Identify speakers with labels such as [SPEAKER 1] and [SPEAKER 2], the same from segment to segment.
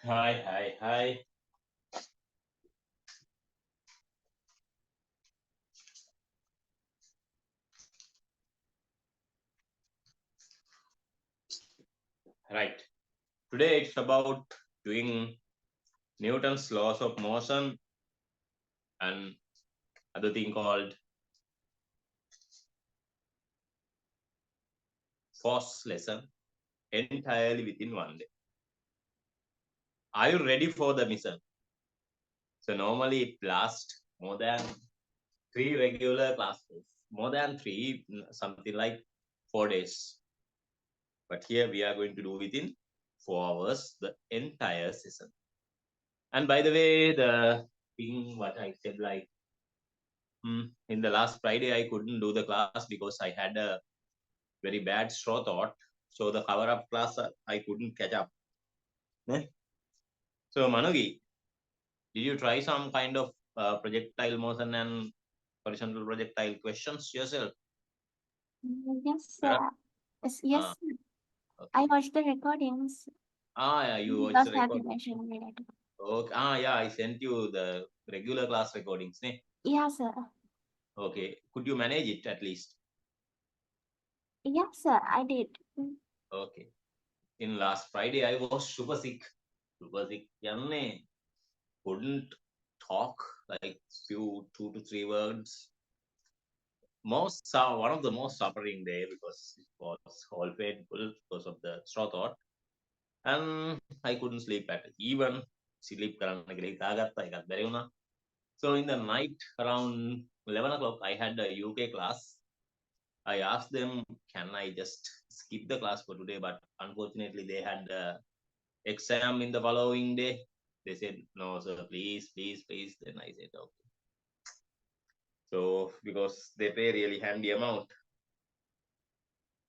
[SPEAKER 1] Hi. Right. Today it's about doing Newton's laws of motion and other thing called force lesson entirely within one day. Are you ready for the mission? So normally it lasts more than 3 regular classes, more than three, something like 4 days. But here we are going to do within 4 hours the entire session. And by the way, the thing what I said like in the last Friday I couldn't do the class because I had a very bad straw thought. So the cover up class I couldn't catch up. Eh? So Manugi, did you try some kind of projectile motion and horizontal projectile questions yourself?
[SPEAKER 2] Yes,
[SPEAKER 1] Yeah.
[SPEAKER 2] yes. I
[SPEAKER 1] Okay.
[SPEAKER 2] watched the recordings.
[SPEAKER 1] Yeah, you watched
[SPEAKER 2] Those
[SPEAKER 1] the record.
[SPEAKER 2] calculation related.
[SPEAKER 1] Okay. Yeah, I sent you the regular class recordings. Ne?
[SPEAKER 2] Yeah, sir.
[SPEAKER 1] Okay. Could you manage it at least?
[SPEAKER 2] Yes, sir. I did.
[SPEAKER 1] Okay. In last Friday, I was super sick. Super sick. Yanne couldn't talk like few 2 to 3 words. One of the most suffering day because it was all painful because of the straw thought. And I couldn't sleep at even sleep කරන්න කියලා හිතාගත්තා එකත් බැරි වුණා. So in the night around 11 o'clock, I had a UK class. I asked them, can I just skip the class for today? But unfortunately, they had exam in the following day. They said, no, sir, please. Then I said, okay. So because they pay really handy amount,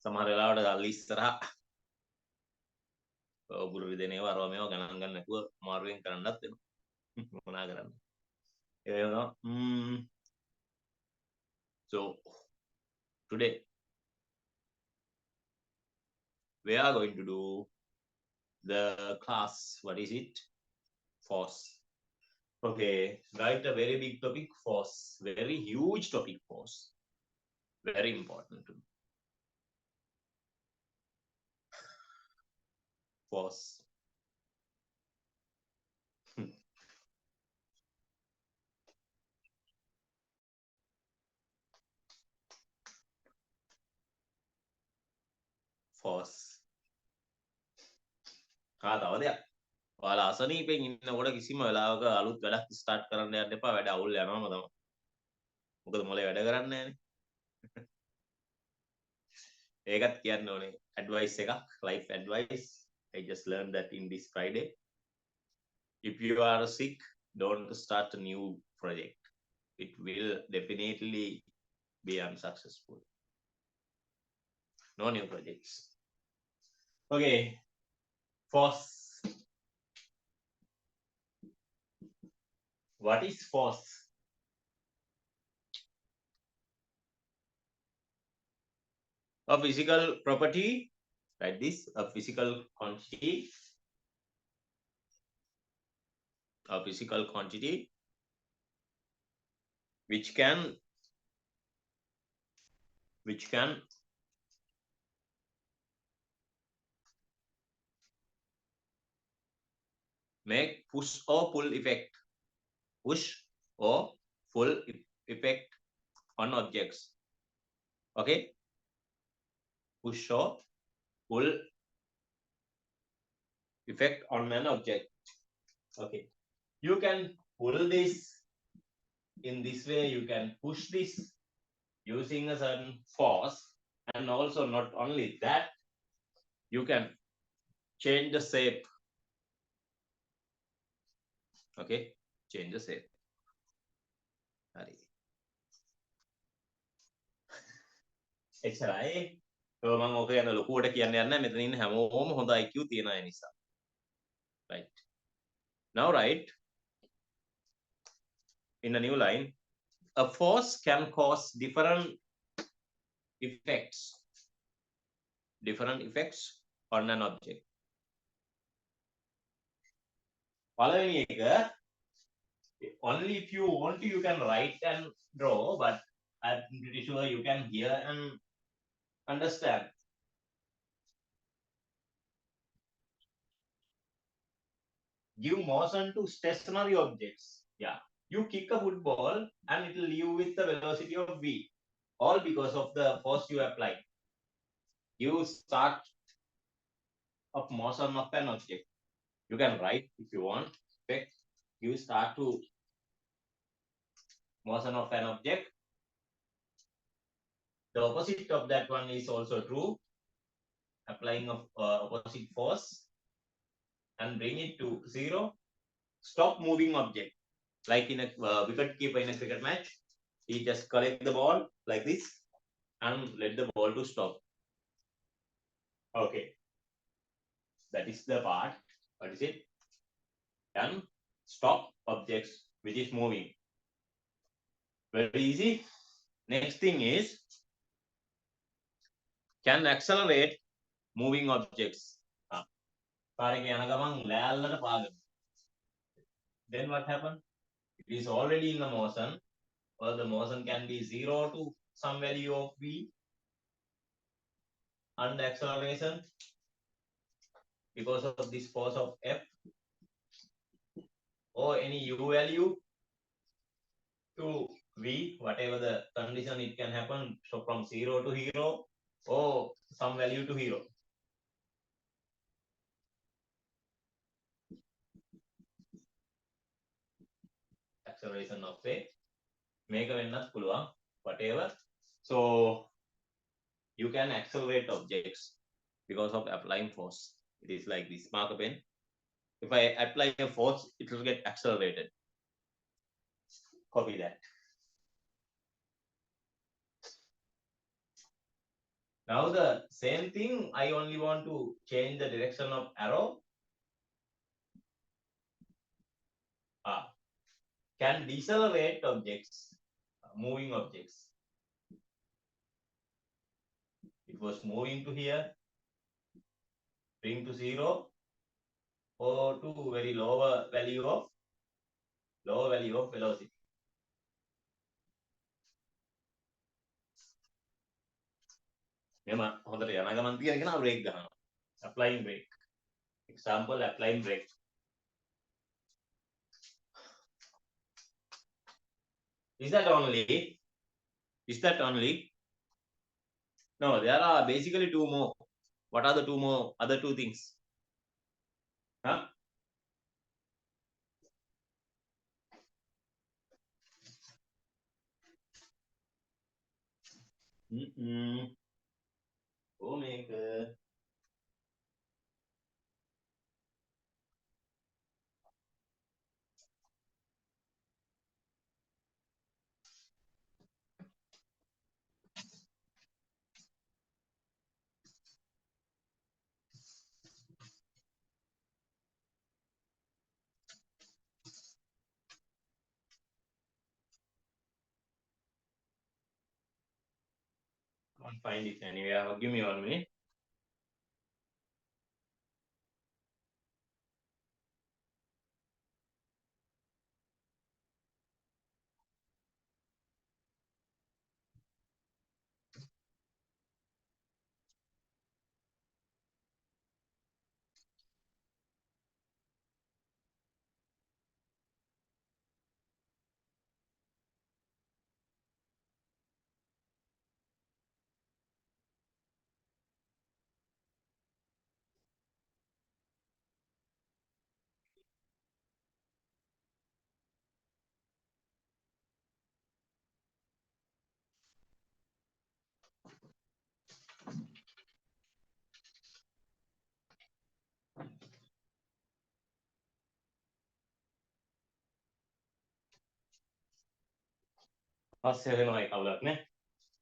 [SPEAKER 1] සමහර වෙලාවට අල්ලි ඉස්සරහා ගුරු විදේනේවා අරවා මේවා ගණන් ගන්න නැතුව මාරුවෙන් කරන්නත් වෙනවා මොනා කරන්න ඒ වෙනවා so today we are going to do the class. What is it? Force. Okay, right, a very big topic, force. Very huge topic, force. Very important. Force. Force. තව දෙයක්. ඔයාලා අසනීපෙන් ඉන්නකොට කිසිම වෙලාවක අලුත් වැඩක් ස්ටාර්ට් කරන්න යන්න එපා. වැඩ අවුල් යනවාම තමයි. මොකද මොලේ වැඩ කරන්නේ නැහැනේ. ඒකත් කියන්න ඕනේ advice එකක්, life advice. I just learned that in this Friday. If you are sick, don't start a new project. It will definitely be unsuccessful. No new projects. Okay, force. What is force? A physical property, like this, a physical quantity, which can make push or pull effect on objects. Okay, push or pull effect on an object. Okay, you can pull this in this way, you can push this using a certain force, and also not only that, you can change the shape. Okay, change the shape. එච්චරයි. මම ඕක යන ලොකුවට කියන්න යන්නේ මෙතන ඉන්න හැමෝම හොඳ IQ තියන අය නිසා. Right. Now write in a new line, a force can cause different effects on an object. පළවෙනි එක, only if you want to, you can write and draw, but I'm pretty sure you can hear and understand. Give motion to stationary objects. Yeah, you kick a football and it will leave with the velocity of v, all because of the force you apply. You start of motion of an object. You can write if you want. Okay, you start to motion of an object. The opposite of that one is also true. Applying of opposite force and bring it to 0. Stop moving object. Like in a wicket keeper in a cricket match, he just collect the ball like this and let the ball to stop. Okay, that is the part. What is it? And stop objects which is moving. Very easy. Next thing is can accelerate moving objects. Then what happened? It is already in the motion. Well, the motion can be 0 to some value of v, and the acceleration because of this force of f, or any u value to v, whatever the condition, it can happen. So from 0 to hero or some value to hero. Acceleration of a make a වෙන්නත් පුළුවන්, whatever. So you can accelerate objects because of applying force. It is like this marker pen. If I apply a force, it will get accelerated. Copy that. Now the same thing, I only want to change the direction of arrow. Can decelerate objects, moving objects. It was moving to here, bring to 0, or to very lower value of velocity. හොඳට යන ගමන් තියෙන කෙනා brake ගන්නවා. Applying brake. Example, applying brake. Is that only? Is that only? No, there are basically two more. What are the two more, other two things? Huh? Omega. Can't find it anywhere. Give me 1 minute.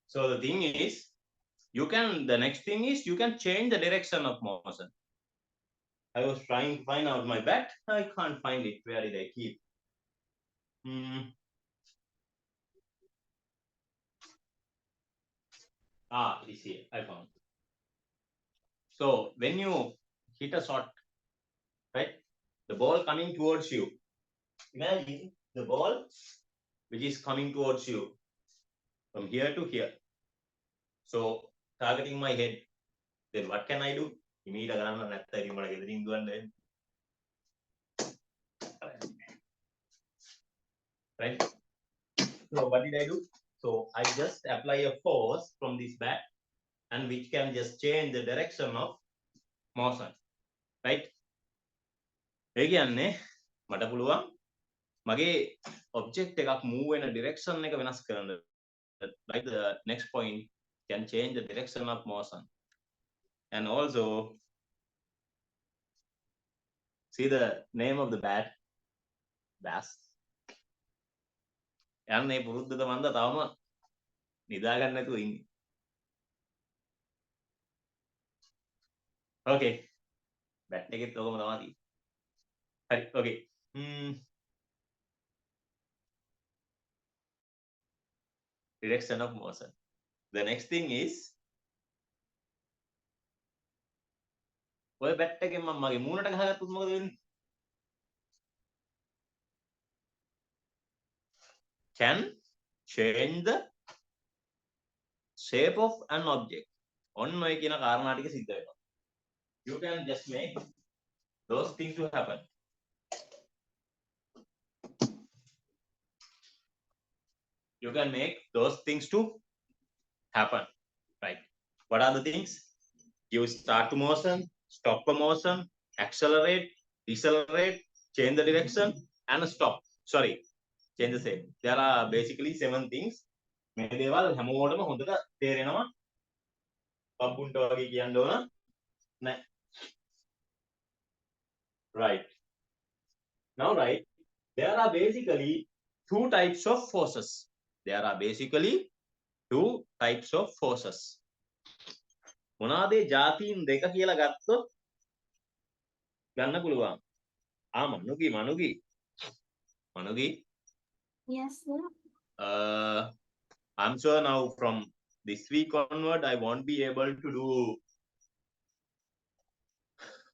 [SPEAKER 1] So the thing is, the next thing is you can change the direction of motion. I was trying to find out my bat. I can't find it. Where did I keep? It is here. I found. So when you hit a shot, right? the ball coming towards you. Imagine the ball which is coming towards you from here to here. So targeting my head, then what can I do? Right? So what did I do? So I just apply a force from this bat and which can just change the direction of motion. Right? ඒ කියන්නේ මට පුළුවන් මගේ object එකක් move වෙන direction එක වෙනස් කරන්න. Like the next point can change the direction of motion. And also see the name of the bat, bass. යන්නේ පුරුද්දට මන්ද තවම නිදා ගන්න නැතුව ඉන්නේ. Okay. bat එකෙත් ඔකම තමයි තියෙන්නේ. හරි. Okay. Direction of motion. The next thing is ඔය bat එකෙන් මම මගේ මූණට ගහගත්තොත් මොකද වෙන්නේ? Can change the shape of an object. ඔන්න ඔය කියන කාරණා ටික සිද්ධ වෙනවා. You can just make those things to happen. You can make those things to happen. Right? What are the things? You start to motion, stop a motion, accelerate, decelerate, change the direction, and stop. Sorry, change the shape. There are basically 7 things. මේ දේවල් හැමෝටම හොඳට තේරෙනවා. පබ්බුන්ට වගේ කියන්න ඕන නෑ. Right. Now, right, there are basically 2 types of forces. There are basically 2 types of forces. මොනවාද ජාතීන් දෙක කියලා ගත්තොත් ගන්න පුළුවන්. මනුගි.
[SPEAKER 2] Yes, sir.
[SPEAKER 1] I'm sure now from this week onward I won't be able to do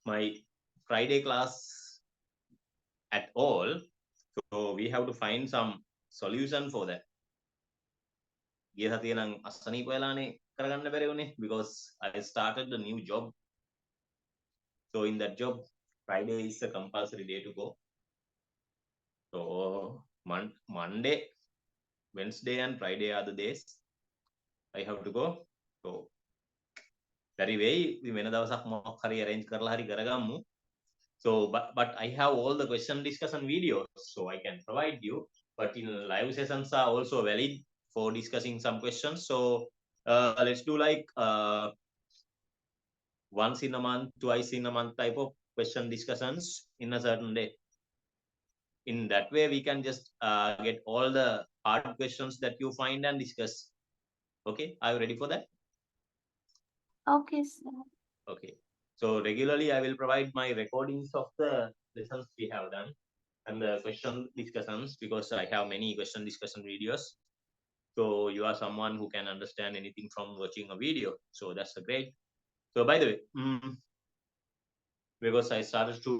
[SPEAKER 1] my Friday class at all. So we have to find some solution for that. ගිය සතියේ නම් අසනීප වෙලානේ කරගන්න බැරි වුණේ because I started a new job. So in that job Friday is a compulsory day to go. So Monday, Wednesday and Friday are the days I have to go. So very way we වෙන දවසක් මොකක් හරි arrange කරලා හරි කරගමු. So but I have all the question discussion videos so I can provide you, but in live sessions are also valid for discussing some questions. So let's do like once in a month, twice in a month type of question discussions in a certain day. In that way we can just get all the hard questions that you find and discuss. Okay, are you ready for that?
[SPEAKER 2] Okay, sir.
[SPEAKER 1] Okay, so regularly I will provide my recordings of the lessons we have done and the question discussions because I have many question discussion videos. So you are someone who can understand anything from watching a video, so that's a great. So by the way, because I started to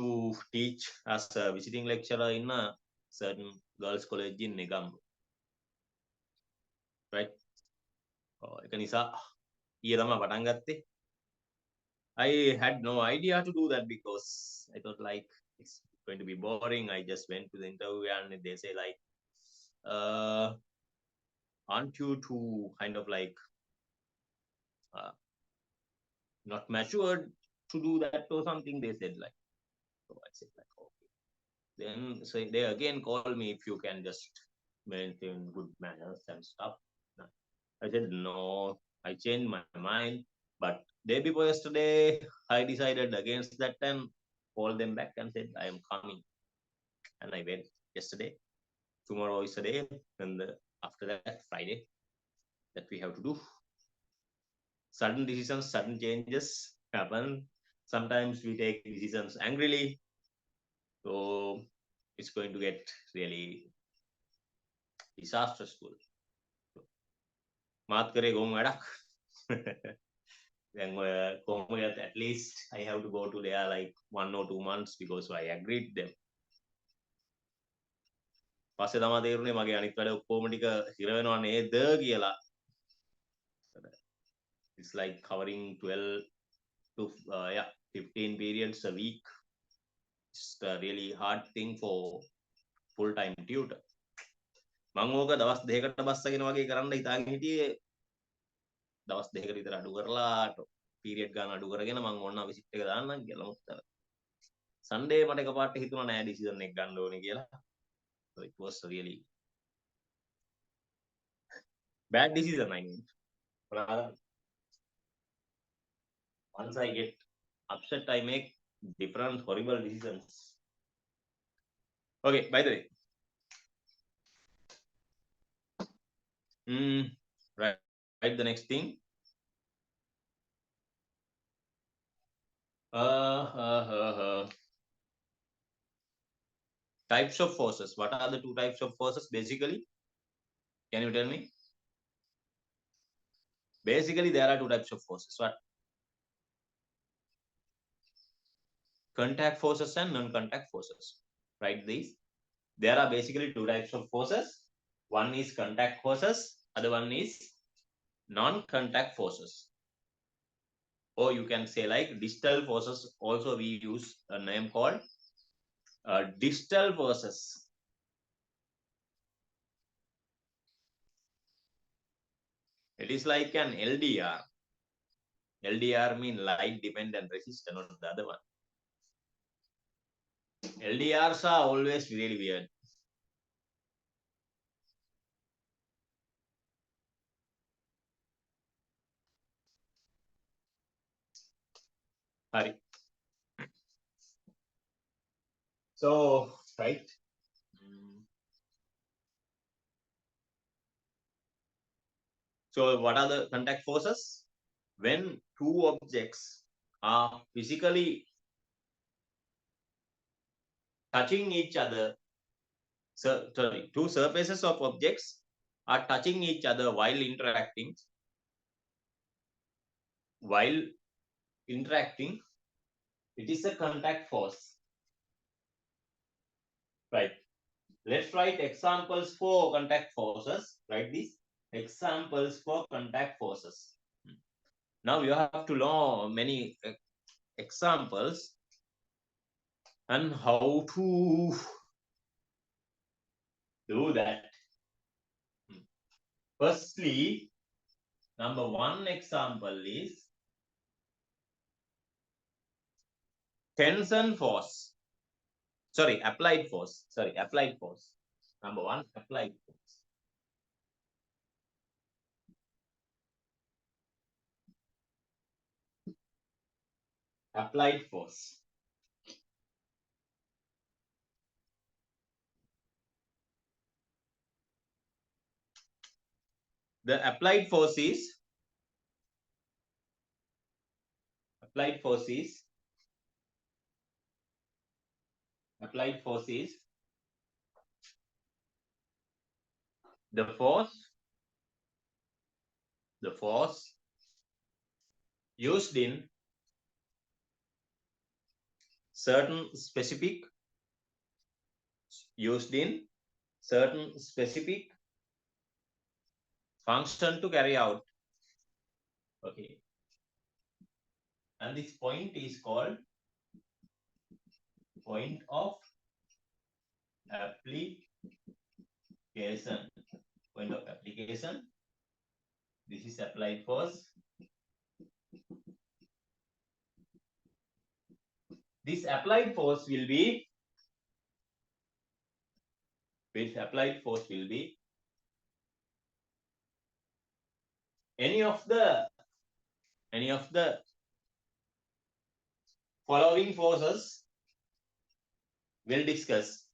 [SPEAKER 1] teach as a visiting lecturer in a certain girls college in Negombo. Right? ඒක නිසා ඊයේ තමයි පටන් ගත්තේ. I had no idea to do that because I thought like it's going to be boring. I just went to the interview and they say like aren't you too kind of like not matured to do that or something, they said like. So I said like okay. Then so they again called me if you can just maintain good manners and stuff. I said no, I changed my mind, but day before yesterday I decided against that and called them back and said I am coming, and I went yesterday. Tomorrow is a day, and after that Friday that we have to do. Sudden decisions, sudden changes happen. Sometimes we take decisions angrily, so it's going to get really disastrous. මාත් කරේ ගොන් වැඩක්. then at least I have to go to there like 1 or 2 months because I agreed them. පස්සේ තමයි තේරුනේ මගේ අනිත් වැඩ ඔක්කොම ටික හිර වෙනව නේද කියලා. It's like covering 12 to 15 periods a week. It's a really hard thing for full time tutor. මම ඕක දවස් දෙකකට බස්සගෙන වගේ කරන්න හිතාගෙන හිටියේ දවස් දෙකකට විතර අඩු කරලා පීරියඩ් ගන්න අඩු කරගෙන මම ඕන්න විසිට් එක දාන්නම් කියලා මුත්තර. සන්ඩේ මට එකපාරට හිතුණා නෑ ඩිසිෂන් එක ගන්න ඕනේ කියලා. So it was a really bad decision I mean. Once I get upset I make different horrible decisions. Okay, by the way. Right, the next thing. Types of forces. What are the two types of forces basically? Can you tell me? Basically, there are two types of forces. What? Contact forces and non-contact forces. Write these. There are basically two types of forces. One is contact forces. Other one is non-contact forces. Or you can say like distal forces. Also, we use a name called distal forces. It is like an LDR. LDR means light dependent resistor, not the other one. LDRs are always really weird. Hari. So, right. So, what are the contact forces? When two objects are physically touching each other, two surfaces of objects are touching each other while interacting. It is a contact force. Right. Let's write examples for contact forces. Write these examples for contact forces. Now you have to learn many examples and how to do that. Firstly, number one example is tension force. Applied force. Applied force. Number one, applied force. Applied force. The applied force is the force used in certain specific function to carry out. Okay. And this point is called point of application. Point of application. This is applied force. This applied force will be any of the following forces we'll discuss.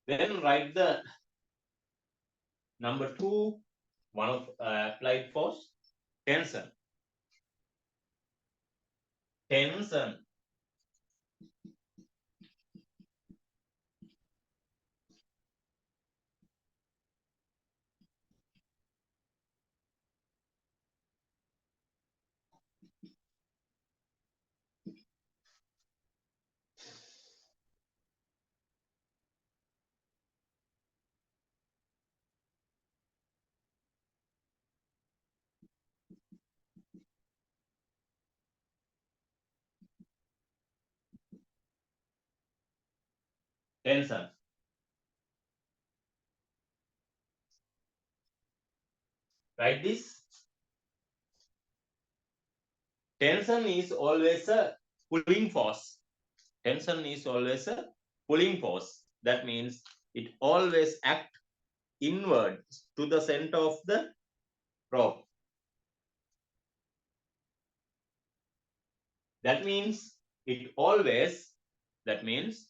[SPEAKER 1] Then write the number two, one of applied force, tension. tension. Write this. Tension is always a pulling force. Tension is always a pulling force. That means it always acts inward to the center of the rope. That means it always applies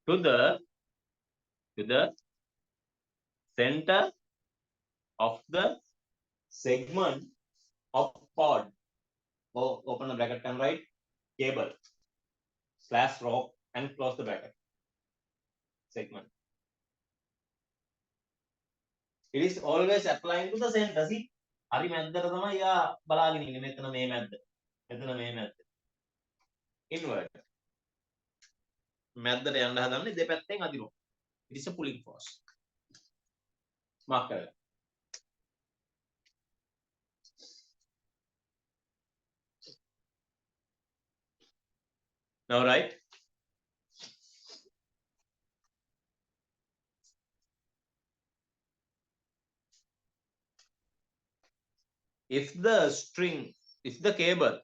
[SPEAKER 1] to the center of the segment of cord. Oh, open the bracket and write cable / rope and close the bracket. Segment. It is always applying to the center. See, හරි මැද්දට තමයි යා බලාගෙන ඉන්නේ. මෙතන මේ මැද්ද. මෙතන මේ මැද්ද. Inward. මැද්දට යන්න හදන්නේ දෙපැත්තෙන් අදිනවා. It is a pulling force. Mark කරලා. Now right. If the cable,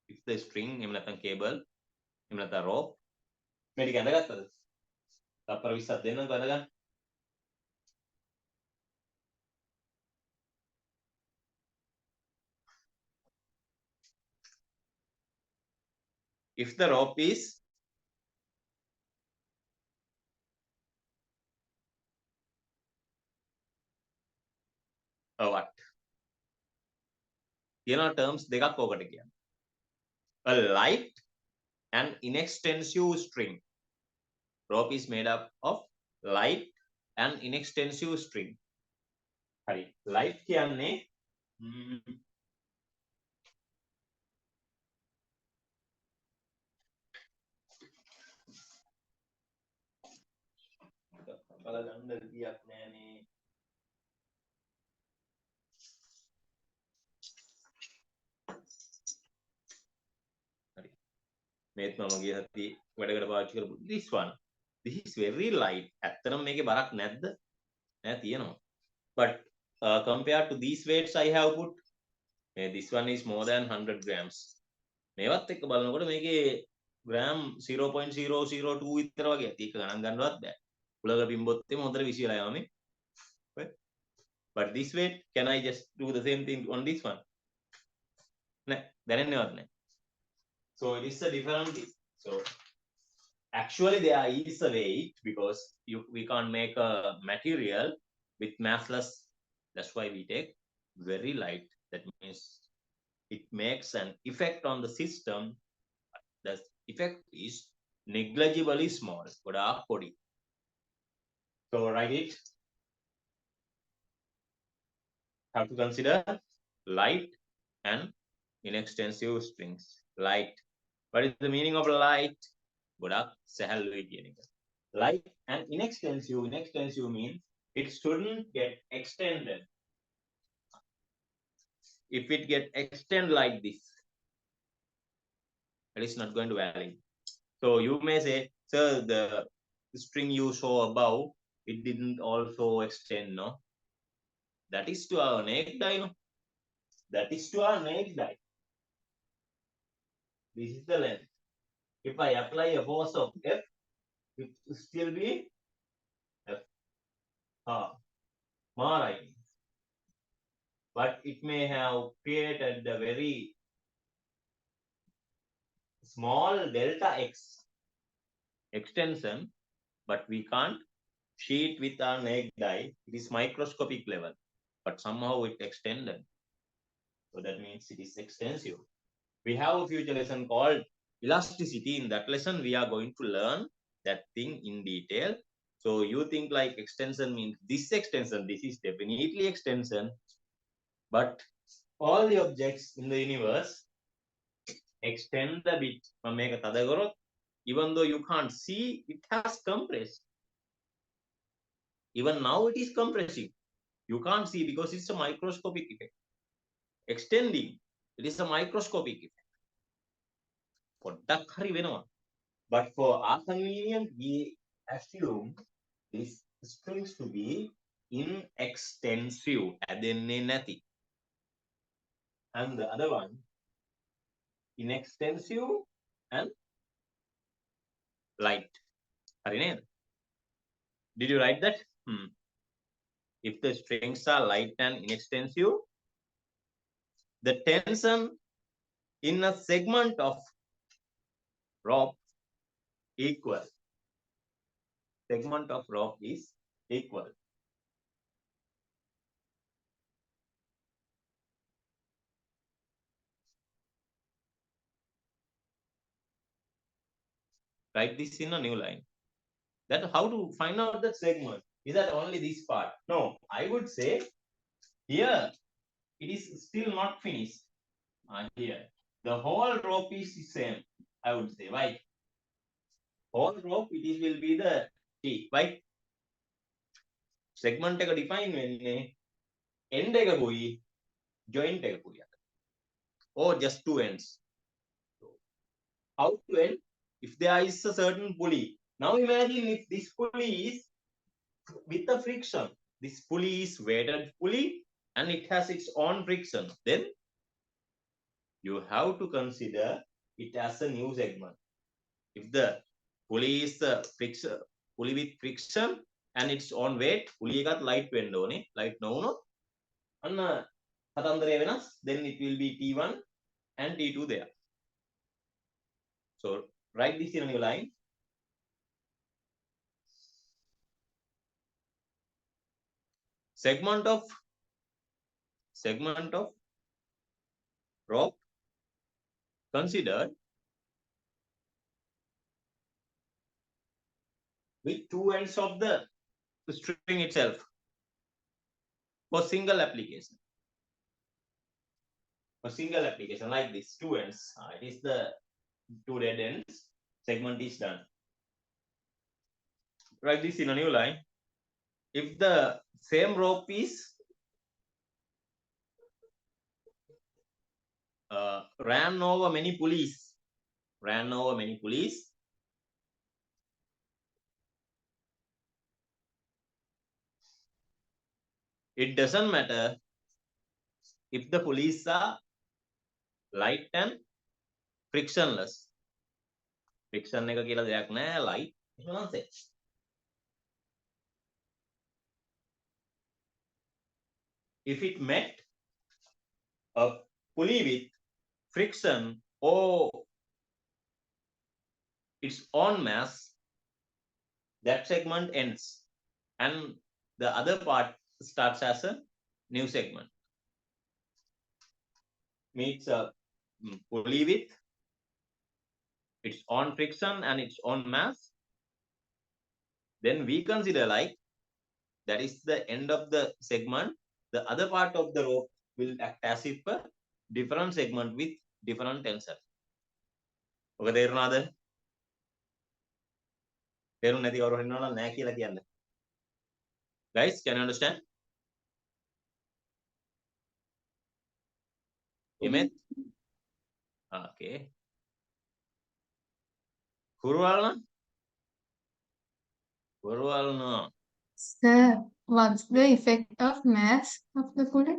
[SPEAKER 1] if the string, එහෙම නැත්නම් cable, එහෙම නැත්නම් rope, මේ ටික ඇඳගත්තද? තප්පර 20ක් දෙන්නකෝ ඇඳගන්න. If the rope is what? තියෙනවා terms දෙකක් ඕකට කියන්නේ. A light and inextensive string. Rope is made up of light and inextensive string. හරි. light කියන්නේ බලන්න විදියක් නෑනේ. හරි. මේත් මම ගිය හති වැඩකට පාවිච්චි කරපු this one. This is very light. ඇත්තටම මේකේ බරක් නැද්ද? නෑ තියෙනවා. But compared to these weights I have put, this one is more than 100 grams. මේවත් එක්ක බලනකොට මේකේ gram 0.002 විතර වගේ ඇති. ඒක ගණන් ගන්නවත් බෑ. උලක පිම්බොත් එම හොඳට විශ්ියලා යනවා මේ. But this weight, can I just do the same thing on this one? නෑ දැනෙන්නේවත් නෑ. So it is a different thing. So actually there is a weight because we can't make a material with massless. That's why we take very light. That means it makes an effect on the system. The effect is negligibly small. So write it. Have to consider light and inextensive strings. Light. What is the meaning of light? Light and inextensive. Inextensive means it shouldn't get extended. If it get extended like this, it is not going to vary. So you may say, sir, the string you saw above, it didn't also extend, no? That is to our naked eye, no? That is to our naked eye. This is the length. If I apply a force of F, it will still be F. Right. But it may have created a very small delta X extension, but we can't see it with our naked eye. It is microscopic level, but somehow it extended. So that means it is extensive. We have a future lesson called elasticity. In that lesson, we are going to learn that thing in detail. So you think like extension means this extension. This is definitely extension. But all the objects in the universe extend a bit. Even though you can't see, it has compressed. Even now it is compressing. You can't see because it's a microscopic effect. extending. It is a microscopic effect. පොඩ්ඩක් හරි වෙනවා. But for our convenience, we assume this strings to be inextensive. ඇදෙන්නේ නැති. And the other one, inextensive and light. හරි නේද? Did you write that? If the strings are light and inextensive, the tension in a segment of rope equal. Segment of rope is equal. Write this in a new line. That how to find out the segment? Is that only this part? No, I would say here it is still not finished. Here the whole rope is the same. I would say why? Whole rope it is will be the T. Why? Segment එක define වෙන්නේ end එක පුයි joint එක පුයි or just two ends. How to end? If there is a certain pulley. Now imagine if this pulley is with the friction. This pulley is weighted pulley and it has its own friction. Then you have to consider it as a new segment. If the pulley is the friction, pulley with friction and its own weight, pulley got light window, light no, and then it will be T1 and T2 there. So write this in a new line. Segment of rope considered with two ends of the string itself for single application. For single application like this, two ends. It is the two dead ends. Segment is done. Write this in a new line. If the same rope is ran over many pulleys, it doesn't matter if the pulleys are light and frictionless. Friction එක කියලා දෙයක් නැහැ, light nonsense. If it met a pulley with friction or its own mass, that segment ends and the other part starts as a new segment. Meets a pulley with its own friction and its own mass. Then we consider like that is the end of the segment. The other part of the rope will act as if a different segment with different tensor. ඔක තේරුණාද? තේරුම් නැති කවුරු හරි ඉන්නවනම් නැහැ කියලා කියන්න. Guys, can you understand? Image? Okay. Kurwalna?
[SPEAKER 3] Sir, what's the effect of mass of the pulley?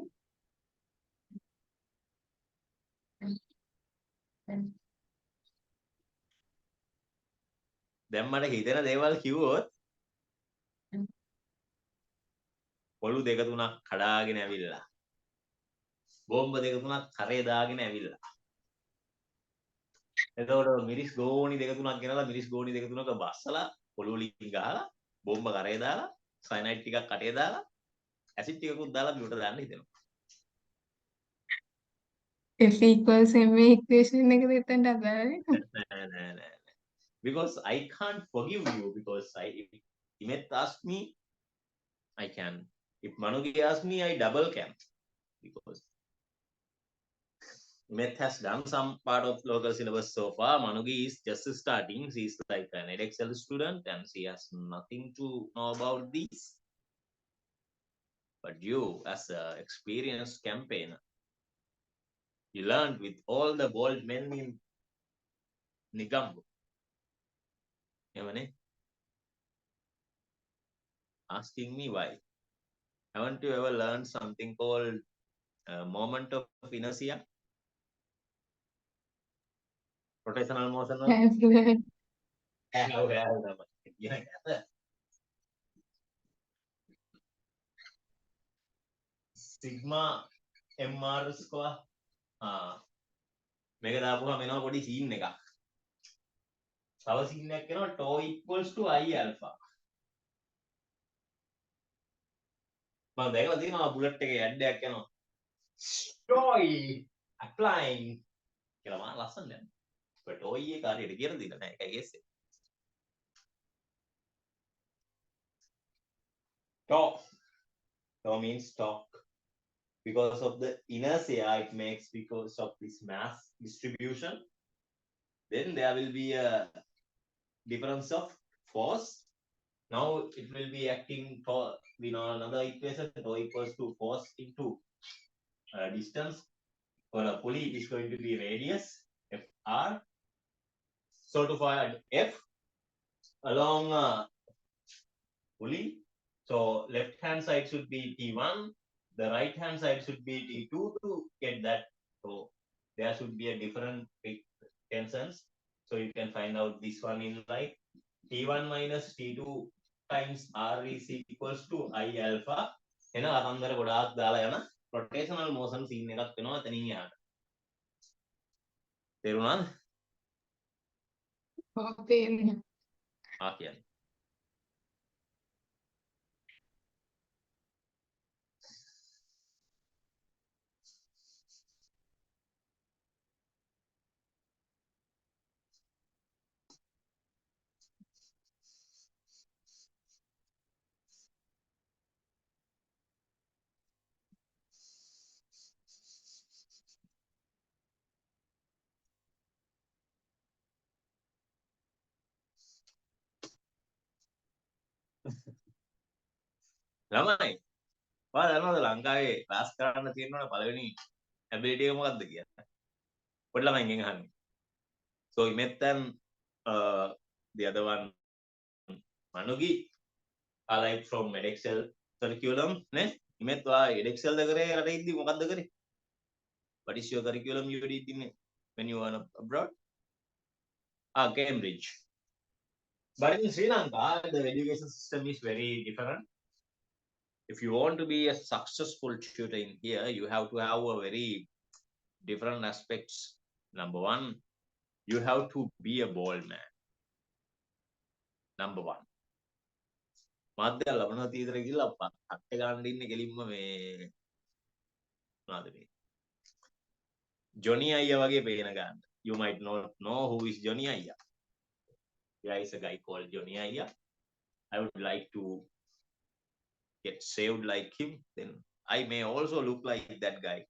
[SPEAKER 1] දැන් මට හිතෙන දේවල් කිව්වොත් පොළු දෙක තුනක් කඩාගෙන ඇවිල්ලා බෝම්බ දෙක තුනක් කරේ දාගෙන ඇවිල්ලා එතකොට මිරිස් ගෝණි දෙක තුනක් ගෙනලා මිරිස් ගෝණි දෙක තුනක බස්සලා පොළු වලින් ගහලා බෝම්බ කරේ දාලා සයනයිඩ් ටිකක් කටේ දාලා ඇසිඩ් ටිකකුත් දාලා බිමට දාන්න හිතෙනවා.
[SPEAKER 3] F equals ma equation එක දෙතෙන්ට අදාළයි.
[SPEAKER 1] Because I can't forgive you because if Imet asked me, I can. If Manugi asked me, I double can. Because Imet has done some part of local syllabus so far. Manugi is just starting. She is like an Edexcel student and she has nothing to know about this. But you, as an experienced campaigner, He learned with all the bold men in Nigambo. Asking me why. Haven't you ever learned something called moment of inertia? Rotational motion. Sigma MR square. මේක දාපුවම එනවා පොඩි scene එකක්. තව scene එකක් එනවා tau equals to I alpha. මම දැකලා තියෙනවා බුලට් එකේ ඇඩ් එකක් යනවා. toy applying කියලා මම ලස්සන නේද? ඔය toy එක හරියට කියලා දීලා නැහැ. ඒකයි guess එක. Tau means torque. Because of the inertia it makes because of this mass distribution, then there will be a difference of force. Now it will be acting for, we know another equation, tau equals to force into distance. For a pulley it is going to be radius Fr. So to find F along pulley, so left hand side should be T1, the right hand side should be T2 to get that. So there should be a different tensions. So you can find out this one in like T1 minus T2 times R is equals to I alpha. එන අතන්දර ගොඩාක් දාලා යන rotational motion scene එකක් වෙනවා එතනින් යාට. තේරුණාද?
[SPEAKER 3] ඔව් තේරුණා.
[SPEAKER 1] කියන්නේ. ළමයි ඔයාලා දන්නවද ලංකාවේ ක්ලාස් කරන්න තියෙනවනේ පළවෙනි ඇබිලිටි එක මොකක්ද කියලා? පොඩි ළමයින්ගෙන් අහන්නේ. So Imethan the other one Manugi are like from Edexcel curriculum නේ? Imet ඔයා Edexcel ද කරේ රට ඉද්දි මොකක්ද කරේ? What is your curriculum you did in when you were abroad? Cambridge. But in Sri Lanka, the education system is very different. If you want to be a successful tutor in here, you have to have a very different aspects. Number one, you have to be a bold man. Number one. මාධ්‍ය ලබන තීතර කියලා අට්ට ගන්න ඉන්නේ කෙලින්ම මේ මොනවද මේ Johnny අයියා වගේ පේන ගන්න. You might not know who is Johnny Ayya. There is a guy called Johnny Ayya. I would like to get saved like him. Then I may also look like that guy.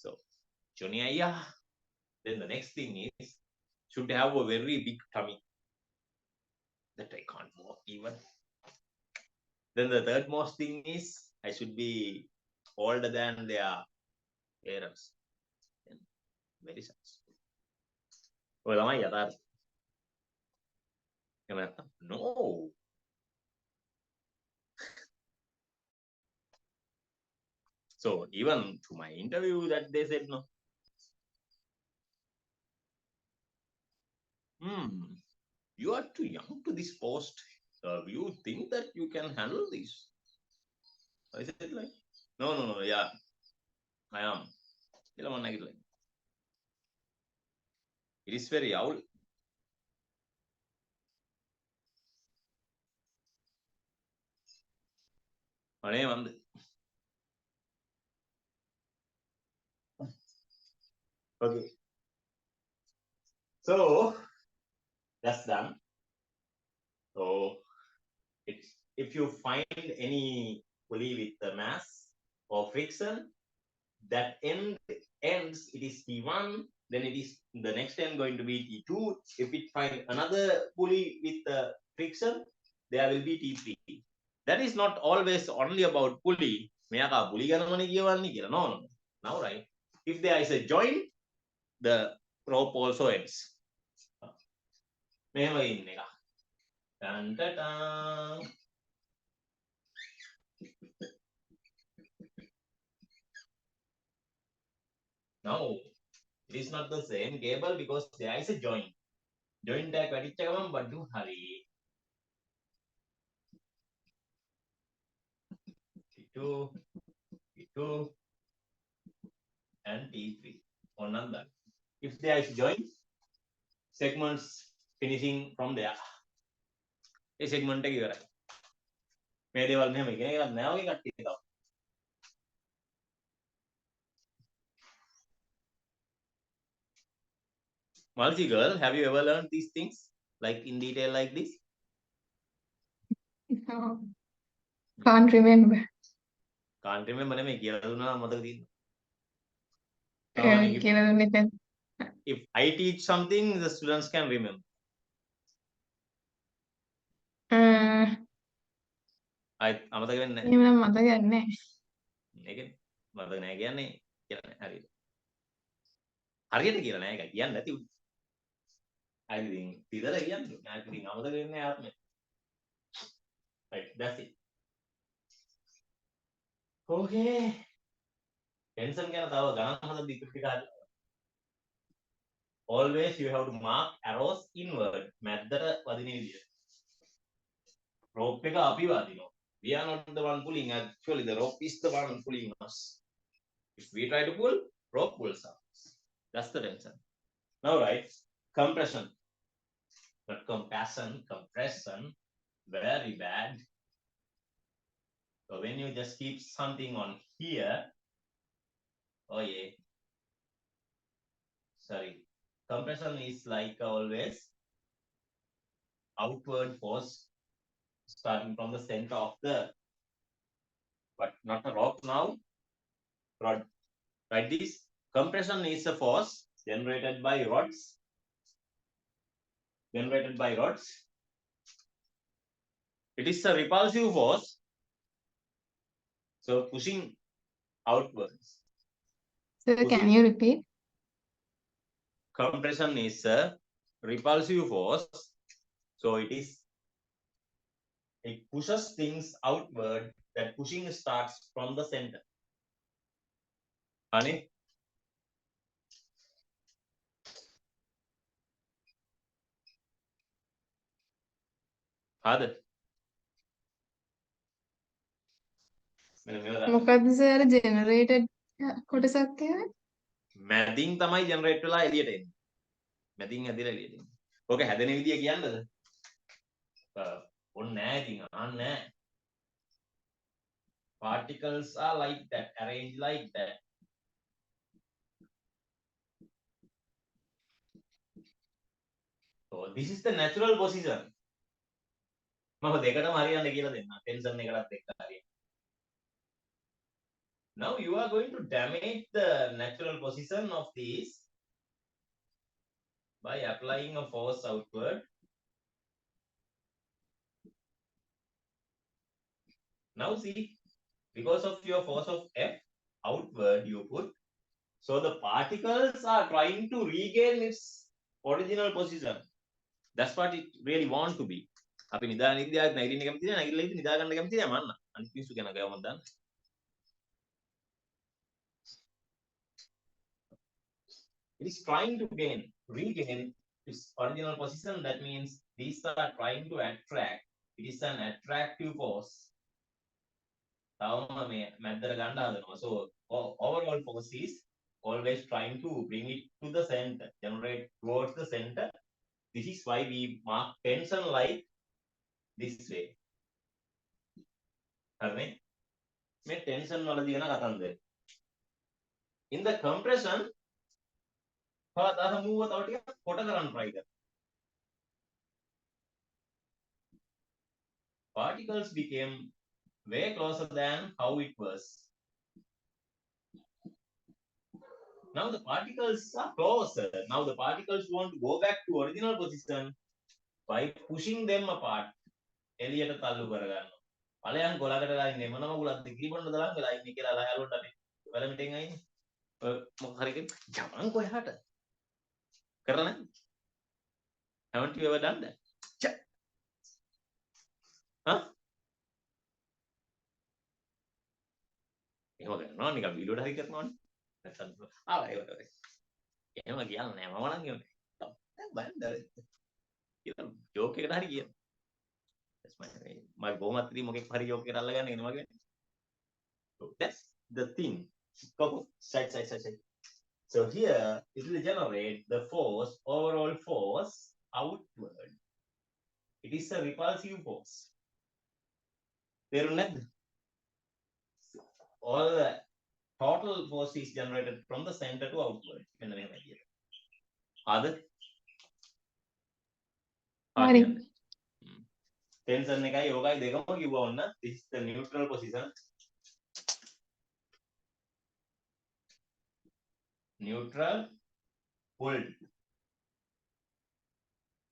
[SPEAKER 1] So Johnny Ayya. Then the next thing is should have a very big tummy that I can't walk even. Then the third most thing is I should be older than their parents. And very successful. Well, am I that? No. So even to my interview that they said no. You are too young to this post. You think that you can handle this? I said like, no, yeah, I am. It is very owl. Okay. So that's done. So if you find any pulley with the mass or friction, that ends, it is T1, then it is the next end going to be T2. If it find another pulley with the friction, there will be T3. That is not always only about pulley. මෙයා පුලි ගණමනේ කියවන්නේ කියලා. No, no. Now right. If there is a joint, the rope also ends. මෙහෙම ඉන්න එක. Dun, da, dun. Now it is not the same cable because there is a joint. Joint එක වැටිච්ච ගමන් බඩු හරි. T2, T2 and T3 on that. If there is joint, segments finishing from there. A segment එක ඉවරයි. මේ දේවල් මෙහෙම ඉගෙන ගන්න නෑ වගේ කට්ටිය තව. Malsi girl, have you ever learned these things like in detail like this?
[SPEAKER 3] No. Can't remember.
[SPEAKER 1] Can't remember නෙමෙයි කියලා දුන්නා මතක තියෙනවා.
[SPEAKER 3] කියලා දුන්නේ දැන්.
[SPEAKER 1] If I teach something, the students can remember. අමතක වෙන්නේ නැහැ.
[SPEAKER 3] එහෙම නම් මතකයක් නැහැ.
[SPEAKER 1] ඒකනේ මතක නැහැ කියන්නේ කියලා නෑ හරියට. හරියට කියලා නෑ ඒක කියන්නේ නැති උ. I think ඉතල කියන්නේ. I think අමතක වෙන්නේ ආත්මය. Right, that's it. Okay. Tension ගැන තව ගණන් හදන්න ඉතුරු ටික හදලා. Always you have to mark arrows inward. මැද්දට වදින විදියට. Rope එක අපි වදිනවා. We are not the one pulling. Actually, the rope is the one pulling us. If we try to pull, rope pulls us. That's the tension. Now, right? Compression. But compassion, compression, very bad. So when you just keep something on here, oh yeah. Sorry. Compression is like always outward force starting from the center of the, but not a rope now, rod. Like this, compression is a force generated by rods. It is a repulsive force, so pushing outwards.
[SPEAKER 3] So can you repeat?
[SPEAKER 1] Compression is a repulsive force, so it pushes things outward. That pushing starts from the center. Honey? Father?
[SPEAKER 3] මොකද්ද sir ජෙනරේටඩ් කොටසක් කියන්නේ?
[SPEAKER 1] මැදින් තමයි generate වෙලා එළියට එන්නේ. මැදින් හැදිලා එළියට එන්නේ. ඕක හැදෙන විදිය කියන්නද? ඕන නෑ ඉතින් අහන්න නෑ. Particles are like that, arranged like that. So this is the natural position. මම දෙකටම හරියන්න කියලා දෙන්නම්. ටෙන්ෂන් එකටත් එක්ක හරියන්න. Now you are going to damage the natural position of these by applying a force outward. Now see, because of your force of F outward you put, so the particles are trying to regain its original position. That's what it really want to be. අපි නිදාගෙන ඉඳලා නැගිටින්න කැමති නෑ, නැගිටලා ඉඳලා නිදා ගන්න කැමති නෑ මන්න. අනිත් මිනිස්සු ගැන ගමන් දාන්න. It is trying to regain its original position. That means these are trying to attract. It is an attractive force. So overall force is always trying to bring it to the center, generate towards the center. This is why we mark tension like this way. Tension in the compression, particles became way closer than how it was. Now the particles are closer. Now the particles want to go back to original position by pushing them apart. එළියට තල්ලු කරගන්නවා. ඵලයන් ගොලකටලා ඉන්නේ මොනම ගුලක්ද කිරිබොන්න දාලා වෙලා ඉන්නේ කියලා ලහයලුන්ට අපි වැලමිටෙන් අයිනේ. ඔය මොකක් හරි යමන් කොහාට කරලා haven't you ever done that? Huh? එහෙම කරනවා නිකන් වීඩියෝට හරි කරනවනේ. නැත්තම් ඒ එහෙම කියන්නේ නෑ මම නම් කියන්නේ. දැන් බලන්න කියලා ජෝක් එකට හරි කියන. මම බොහොමත් ඉතින් මොකෙක් හරි ජෝක් එකට අල්ලගන්න එනවා කියන්නේ. So that's the thing. Go side. So here it will generate the force, overall force outward. It is a repulsive force. තේරුණාද? All the total force is generated from the center to outward. මෙන්න මෙහෙමයි කියන්නේ. ආද?
[SPEAKER 3] හරි.
[SPEAKER 1] Tension එකයි යෝගයි දෙකම කිව්වා වුණා. This is the neutral position. Neutral, pulled.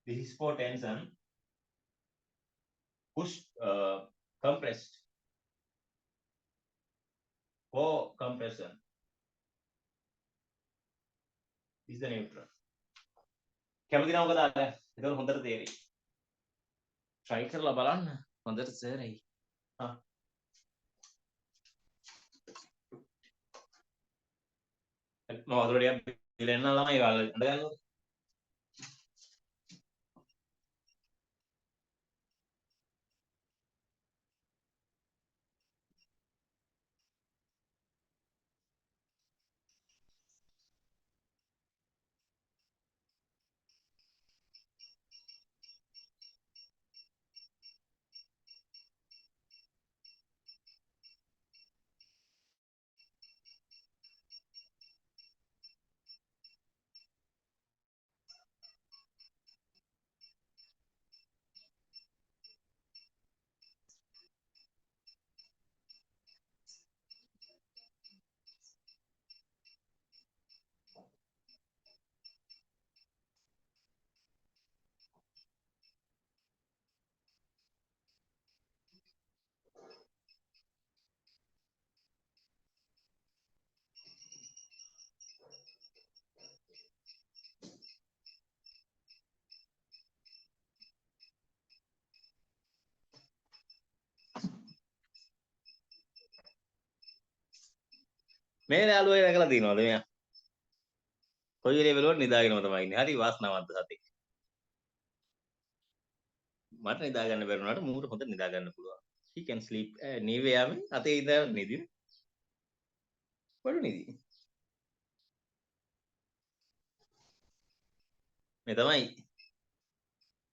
[SPEAKER 1] This is for tension. Pushed, compressed. For compression. This is the neutral. කැමති නම් මොකද ආලා? ඒක හොඳට තේරෙයි. try කරලා බලන්න. හොඳට තේරෙයි. හා. මම වතුරට ඉලෙන්න ළමයි ගාලා අඬ ගන්නකො. මේ යාළුවා දැකලා තියෙනවද මෙයා? කොයි වෙලේ වලට නිදාගෙනම තමයි ඉන්නේ. හරි වාසනාවන්ත සතෙක්. මට නිදා ගන්න බැරි වුණාට මූට හොඳට නිදා ගන්න පුළුවන්. He can sleep anywhere में අතේ ඉඳලා නිදි. බඩු නිදි. මේ තමයි.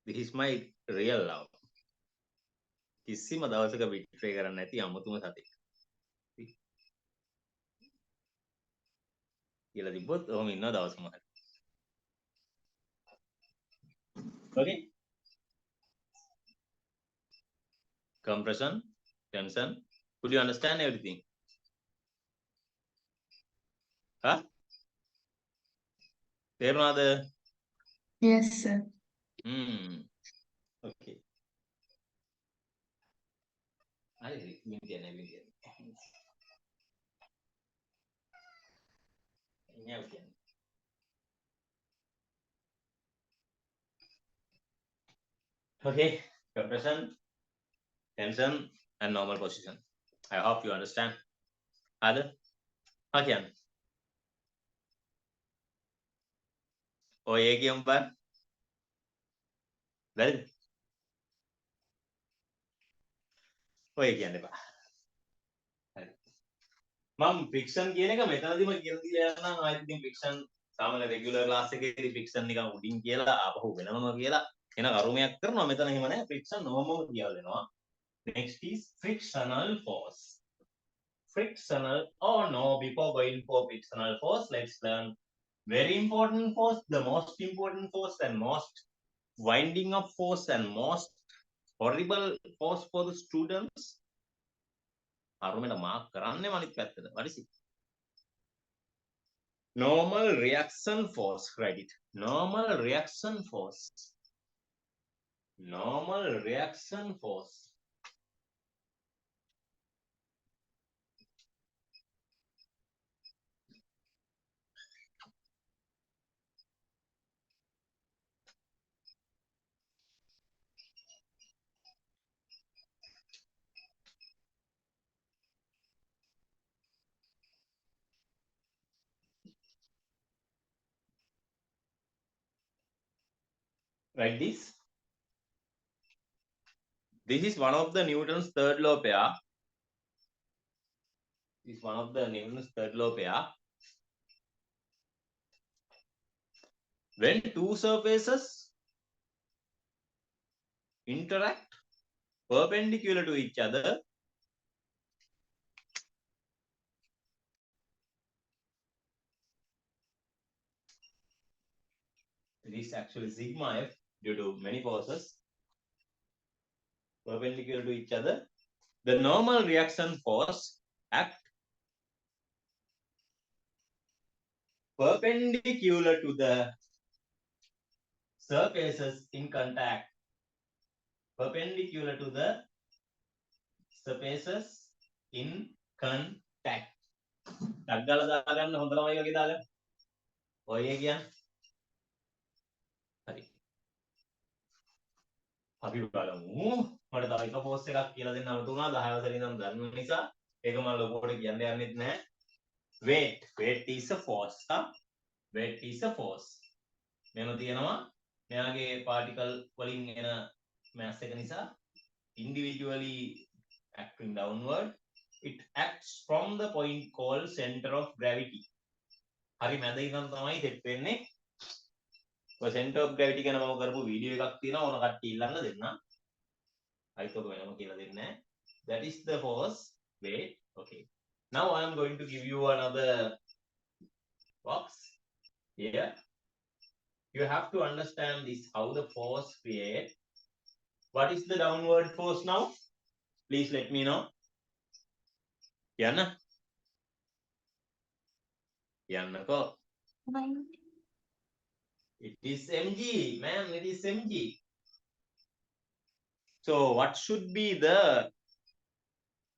[SPEAKER 1] This is my real love. කිසිම දවසක betray කරන්නේ නැති අමුතුම සතෙක්. කියලා තිබ්බොත් ඔහොම ඉන්නවා දවසම හරි. Okay. Compression, tension. Could you understand everything? Huh? තේරුණාද?
[SPEAKER 3] Yes sir.
[SPEAKER 1] Okay. හරි වින්දියන. Okay, compression, tension, and normal position. I hope you understand. Other? Okay. ඔය කියමු බං. වැරදිද? ඔය කියන්න එපා. හරි. මම friction කියන එක මෙතනදිම කියලා දීලා යනවා. ආයෙත් ඉතින් friction සාමාන්‍ය regular class එකේදී friction නිකන් උඩින් කියලා ආපහු වෙනමම කියලා එන කරුමයක් කරනවා. මෙතන එහෙම නැහැ. friction normal කියලා දෙනවා. Next is frictional force. Frictional, oh no, before going for frictional force, let's learn very important force, the most important force and most winding up force and most horrible force for the students. අරුමෙට mark කරන්නේ අනිත් පැත්තට. What is it? Normal reaction force. Write it. Normal reaction force. Normal reaction force. Write this. This is one of the Newton's third law pair. This is one of the Newton's third law pair. When two surfaces interact perpendicular to each other, it is actually sigma f due to many forces perpendicular to each other. The normal reaction force act perpendicular to the surfaces in contact. Perpendicular to the surfaces in contact. ඩග්ගල දාගන්න හොඳ ළමයි වගේ දාගන්න. ඔය කියන්නේ. හරි. අපි බලමු. මට තව එක පෝස්ට් එකක් කියලා දෙන්න අමතක වුණා 10 වසරේ ඉඳන් දන්න නිසා ඒක මම ලොකුවට කියන්න යන්නෙත් නැහැ. Weight is a force. Weight is a force. මෙම තියෙනවා මෙයාගේ particle වලින් එන mass එක නිසා individually acting downward, it acts from the point called center of gravity. හරි මැද ඉඳන් තමයි set වෙන්නේ. ඔය center of gravity ගැන මම කරපු වීඩියෝ එකක් තියෙනවා ඕන කට්ටිය ඉල්ලන්න දෙන්න. අයිතක වෙනම කියලා දෙන්නේ. That is the force weight. Okay. Now I am going to give you another box here. You have to understand this how the force create. What is the downward force now? Please let me know. Yana? Yanako. It is mg, ma'am. It is mg. So what should be the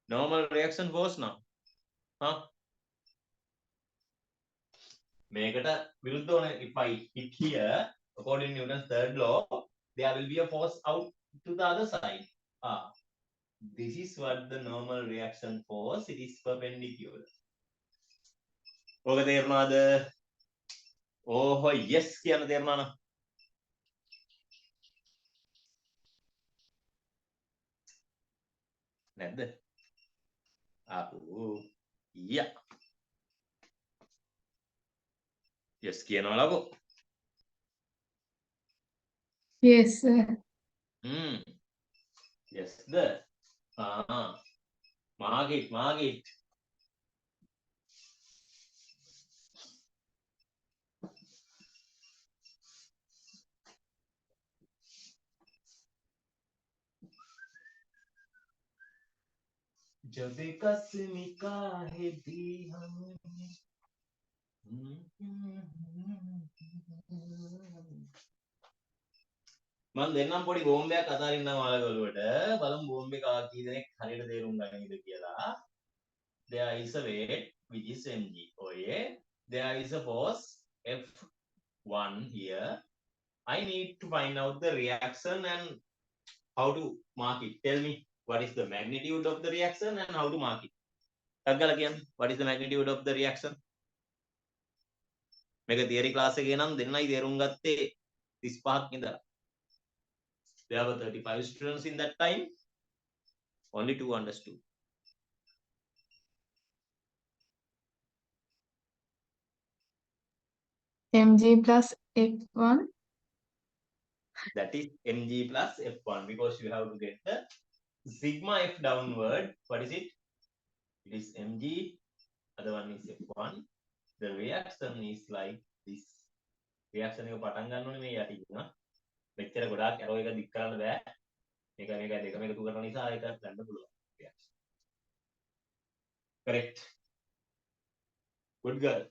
[SPEAKER 1] normal reaction force now? Huh? මේකට විරුද්ධව if I hit here, according to Newton's third law, there will be a force out to the other side. This is what the normal reaction force. It is perpendicular. ඔක තේරුණාද? ඕහො yes කියන තේරුණා නේද? නැද්ද? ආපු yeah. Yes කියනවා ලබෝ.
[SPEAKER 3] Yes, sir.
[SPEAKER 1] Yes the. Mark it. जब कसमी का है दी हमें මම දෙන්නම් පොඩි බෝම්බයක් අතාරින්න ඔයාලගේ ඔළුවට බලමු බෝම්බේ කා කී දෙනෙක් හරියට තේරුම් ගන්නද කියලා. There is a weight which is mg. Oh yeah, there is a force F1 here. I need to find out the reaction and how to mark it. Tell me what is the magnitude of the reaction and how to mark it. again, what is the magnitude of the reaction? මේක theory class එකේ නම් දෙන්නයි තේරුම් ගත්තේ 35ක් ඉඳලා. There were 35 students in that time. Only 2 understood.
[SPEAKER 3] Mg plus F1.
[SPEAKER 1] That is mg plus F1 because you have to get the sigma F downward. What is it? It is mg. Other one is F1. The reaction is like this. Reaction එක පටන් ගන්න ඕනේ මේ යටින්. මෙච්චර ගොඩාක් arrow එක දික් කරන්න බෑ. මේක දෙකම එකතු කරන නිසා ඒක ගන්න පුළුවන්. Correct. Good girl.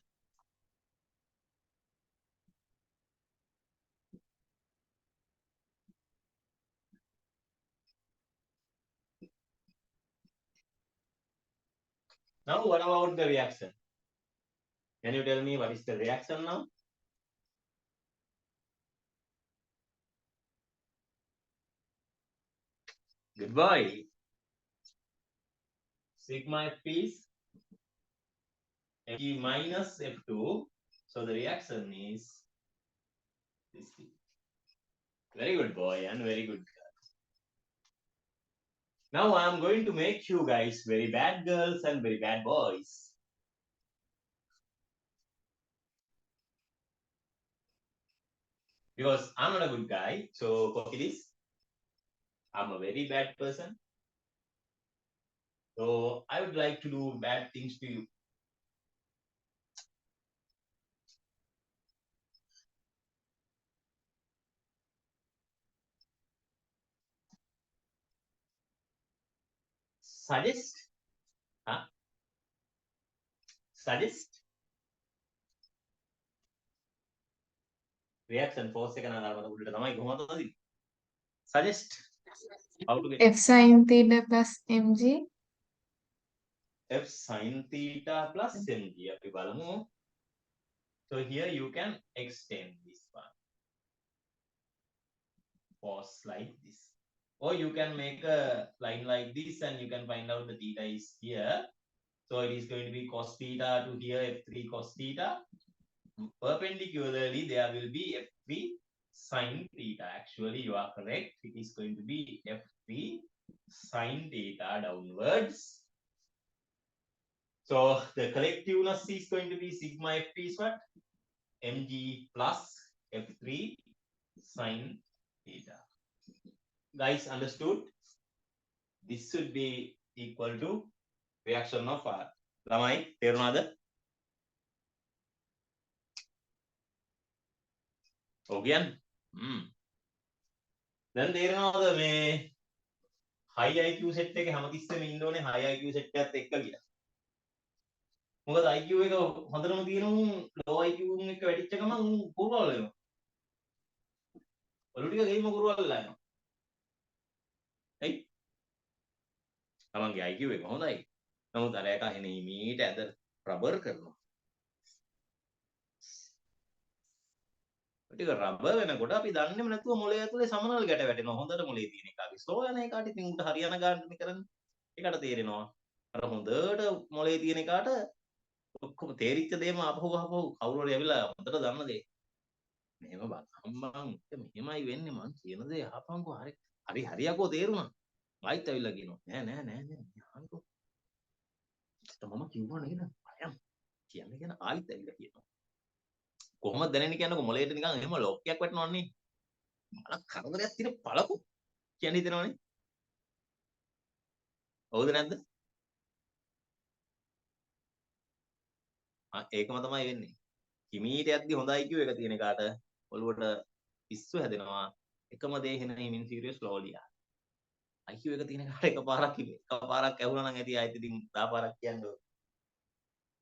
[SPEAKER 1] Now what about the reaction? Can you tell me what is the reaction now? Good boy. Sigma F is F minus F2. So the reaction is this thing. Very good boy and very good girl. Now I'm going to make you guys very bad girls and very bad boys. Because I'm not a good guy, so copy this. I'm a very bad person. So I would like to do bad things to you. Suggest? Huh? Suggest? Reaction force එක නගාරමත උඩට තමයි කොහොමද හදන්නේ? Suggest how to get
[SPEAKER 3] F sin theta plus mg.
[SPEAKER 1] f sin theta plus mg. අපි බලමු. So here you can extend this one. Force like this. Or you can make a line like this and you can find out the theta is here. So it is going to be cos theta to here f3 cos theta. Perpendicularly there will be f3 sin theta. Actually you are correct. It is going to be f3 sin theta downwards. So the collectiveness is going to be sigma ft is what? Mg plus f3 sin theta. Guys, understood? This should be equal to reaction of R. ළමයි තේරුණාද? ඔව් කියන්න. දැන් තේරෙනවද මේ high IQ set එකේ හැමතිස්සෙම ඉන්න ඕනේ high IQ set එකත් එක්ක කියලා. මොකද IQ එක හොඳටම තියෙනවා low IQ එක වැඩිච්ච ගමන් කුරුවල් වෙනවා. ඔලු ටික ගෙයිම කුරුවල් වෙලා යනවා. එයි. තමන්ගේ IQ එක හොඳයි. නමුත් අර එක එන හිමීට ඇද රබර් කරනවා. ටික රබර් වෙනකොට අපි දන්නේම නැතුව මොලේ ඇතුලේ සමනල් ගැට වැටෙනවා. හොඳට මොලේ තියෙන එකාගේ. ස්ලෝ යන එකාට ඉතින් උන්ට හරියන ගානනේ කරන්නේ. ඒකට තේරෙනවා. අර හොඳට මොලේ තියෙන එකාට ඔක්කොම තේරිච්ච දේම අපහුව කවුරු හරි ඇවිල්ලා හොඳට දන්න දේ. මෙහෙම බං මෙහෙමයි වෙන්නේ මං කියන දේ අහපන්කෝ හරි හරියකෝ තේරුණා. ආයිත් ඇවිල්ලා කියනවා. නෑ අහන්නකෝ. මම කිව්වා නේද? අයම් කියන්නේ කියන ආයිත් ඇවිල්ලා කියනවා. කොහොමද දැනෙන්නේ කියන්නකෝ මොලේට නිකන් එහෙම ලොක්කයක් වැටෙනවන්නේ. මල කරදරයක් තියෙන පළකෝ කියන්නේ හිතෙනවනේ. හවුද නැද්ද? ඒකම තමයි වෙන්නේ. හිමීට යද්දි හොඳ IQ එක තියෙන කාට ඔළුවට පිස්සු හැදෙනවා. එකම දේ හෙන හිමින් සීරියස් ස්ලෝලි. IQ එක තියෙන කාට එකපාරක් ඇහුණා නම් ඇති ආයෙත් ඉතින් 10 පාරක් කියන්නේ.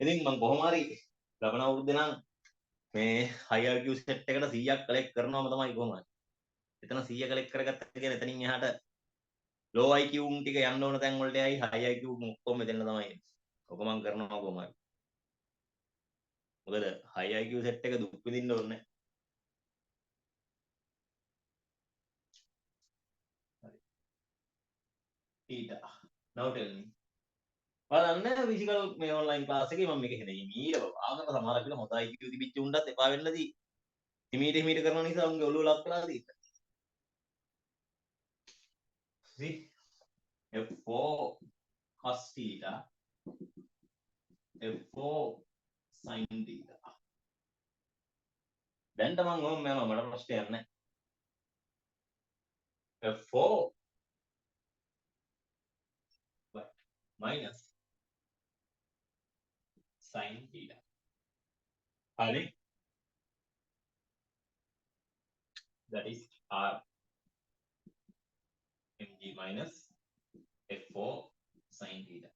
[SPEAKER 1] ඉතින් මම කොහොම හරි ලබන අවුරුද්දේ නම් මේ high IQ set එකට 100ක් කලෙක්ට් කරනවම තමයි කොහොම හරි. එතන 100 කලෙක්ට් කරගත්තා කියන්නේ එතනින් එහාට low IQ උන් ටික යන්න ඕන තැන් වලට යයි high IQ ඔක්කොම මෙතන තමයි. ඔක මම කරනවා කොහොම හරි. මොකද high IQ set එක දුක් විඳින්න ඕනේ. හරි. theta. Now tell me. බලන්න ෆිසිකල් මේ ඔන්ලයින් ක්ලාස් එකේ මම මේක හෙනේ මීට ආගම සමහරක් වෙලා හොඳ IQ තිබිච්ච උන්ටත් එපා වෙන්නදී හිමීට කරන නිසා උන්ගේ ඔළුව ලක් වෙලා තියෙනවා. See? F4 cos theta F4 sin theta. දැන් තමන් ඕම යනවා මට ප්‍රශ්නයක් නැහැ. F4 minus sin theta. හරි? That is R mg minus F4 sin theta.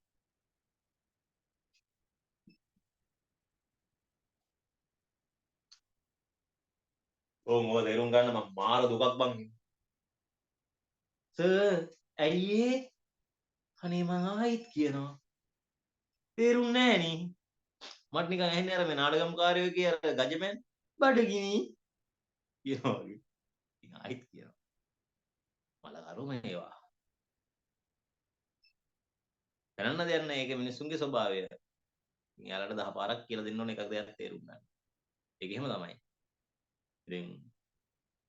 [SPEAKER 1] ඕ මොකද තේරුම් ගන්න මම මාර දුකක් බං. සර් ඇයි ඒ? අනේ මං ආයිත් කියනවා. තේරුන්නේ නැහැ නේ. මට නිකන් ඇහෙන්නේ අර මේ නාටකම්කාරයෝ කිය අර ගජමෙන් බඩගිනි කියනවා වගේ. ඉතින් ආයිත් කියනවා. මල කරුම ඒවා. දැනන්න දෙයක් නැහැ. ඒක මිනිස්සුන්ගේ ස්වභාවය. ඉතින් යාලට 10 පාරක් කියලා දෙන්න ඕන එකක් දෙයක් තේරුම් ගන්න. ඒක එහෙම තමයි. ඉතින්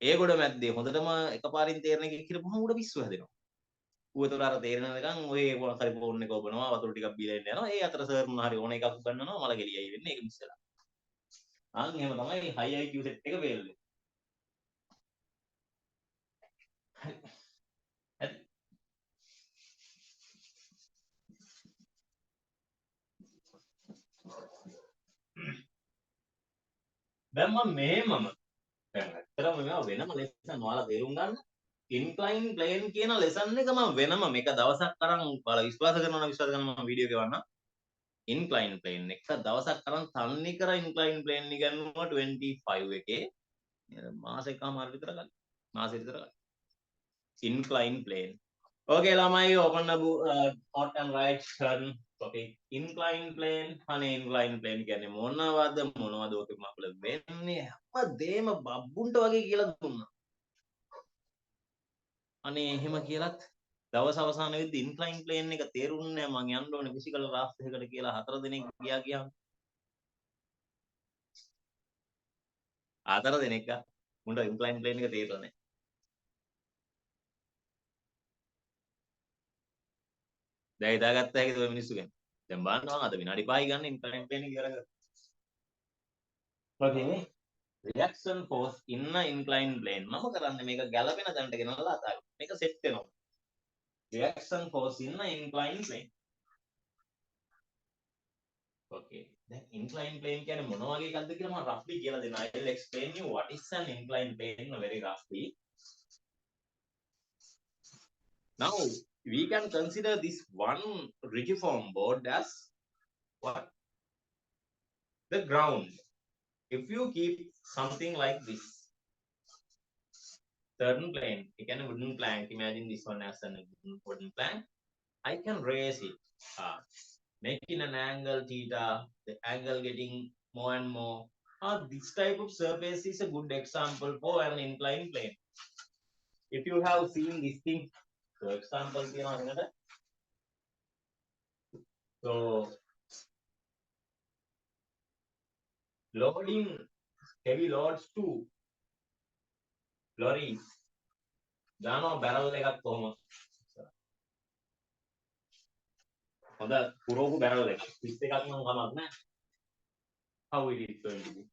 [SPEAKER 1] ඒ ගොඩ මැද්දේ හොඳටම එකපාරින් තේරෙන එක කියලා බොහොම උඩ පිස්සු හැදෙනවා. ඌතර අර තේරෙන නිකන් ඔය මොකක් හරි ෆෝන් එක ඔබනවා වතුර ටිකක් බීලා එන්න යනවා. ඒ අතර සර් මොන හරි ඕන එකක් උගන්වනවා මල ගෙලියයි වෙන්නේ ඒක මිස් වෙලා. ආන් එහෙම තමයි high IQ set එක fail වෙන්නේ. හරි. දැන් මම මෙහෙමම දැන් ඇත්තටම මේවා වෙනම ලෙසන් ඔයාලා තේරුම් ගන්න. ඉන්ක්ලයින් ප්ලේන් කියන ලෙසන් එක මම වෙනම මේක දවසක් අරන් ඔයාලා විශ්වාස කරනවා නම් විශ්වාස කරනවා මම වීඩියෝ ගෙවන්නම්. ඉන්ක්ලයින් ප්ලේන් එක දවසක් අරන් තන්නේ කර ඉන්ක්ලයින් ප්ලේන් ඉගෙනුවා 25 එකේ මාසෙකමාර විතර ගන්න. මාසෙ විතර ගන්න. incline plane. Okay, lamai open the hot and right turn. Okay, incline plane. අනේ incline plane කියන්නේ මොනවද ඔක මම වෙන්නේ හැමදේම බබ්බුන්ට වගේ කියලා දුන්නා. අනේ එහෙම කියලත් දවස් අවසාන වෙද්දි incline plane එක තේරුන්නේ නැහැ. මං යන්න ඕනේ ෆිසිකල් ක්ලාස් එකකට කියලා 4 දිනක් ගියා. 4 දිනක් මුන්ට incline plane එක තේරුණා නැහැ. දැන් හිතාගත්ත හැකිද ඔය මිනිස්සු ගැන? දැන් බලන්න මම අද විනාඩි 5යි ගන්න incline plane එක ඉවර කරලා. Okay. Reaction force in a incline plane. මම කරන්නේ මේක ගැලපෙන තැනට ගෙනල්ලා අතාරින්න. මේක සෙට් වෙනවා. Reaction force in a incline plane. Okay. දැන් incline plane කියන්නේ මොන වගේ එකක්ද කියලා මම roughly කියලා දෙන්න. I will explain you what is an incline plane very roughly. Now we can consider this one rigiform board as what? The ground. If you keep something like this, certain plane, again a wooden plank, imagine this one as a wooden plank, I can raise it, making an angle theta, the angle getting more and more. This type of surface is a good example for an inclined plane. If you have seen this thing, for example, so loading heavy loads to lorries, දානවා barrel එකක් කොහොම හොඳ පුරෝපු barrel එකක් 31ක් නම් කමක් නැහැ. How it is going to be?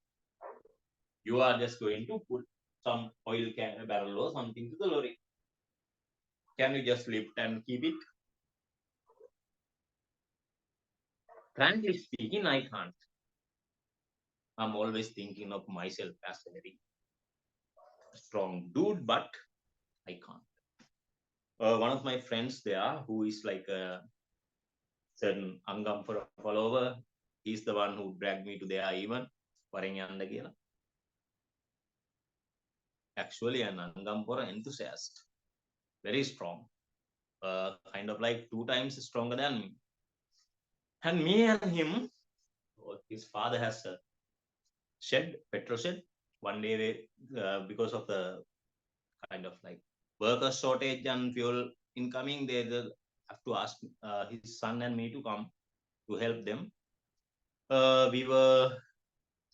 [SPEAKER 1] You are just going to put some oil can barrel or something to the lorry. Can you just lift and keep it? Frankly speaking, I can't. I'm always thinking of myself as a very strong dude, but I can't. One of my friends there, who is like a certain Angam follower, he's the one who dragged me to there even. Actually, an Angampura enthusiast, very strong, kind of like 2 times stronger than me. And me and him, his father has a shed, petrol shed. One day, because of the kind of like worker shortage and fuel incoming, they have to ask his son and me to come to help them. We were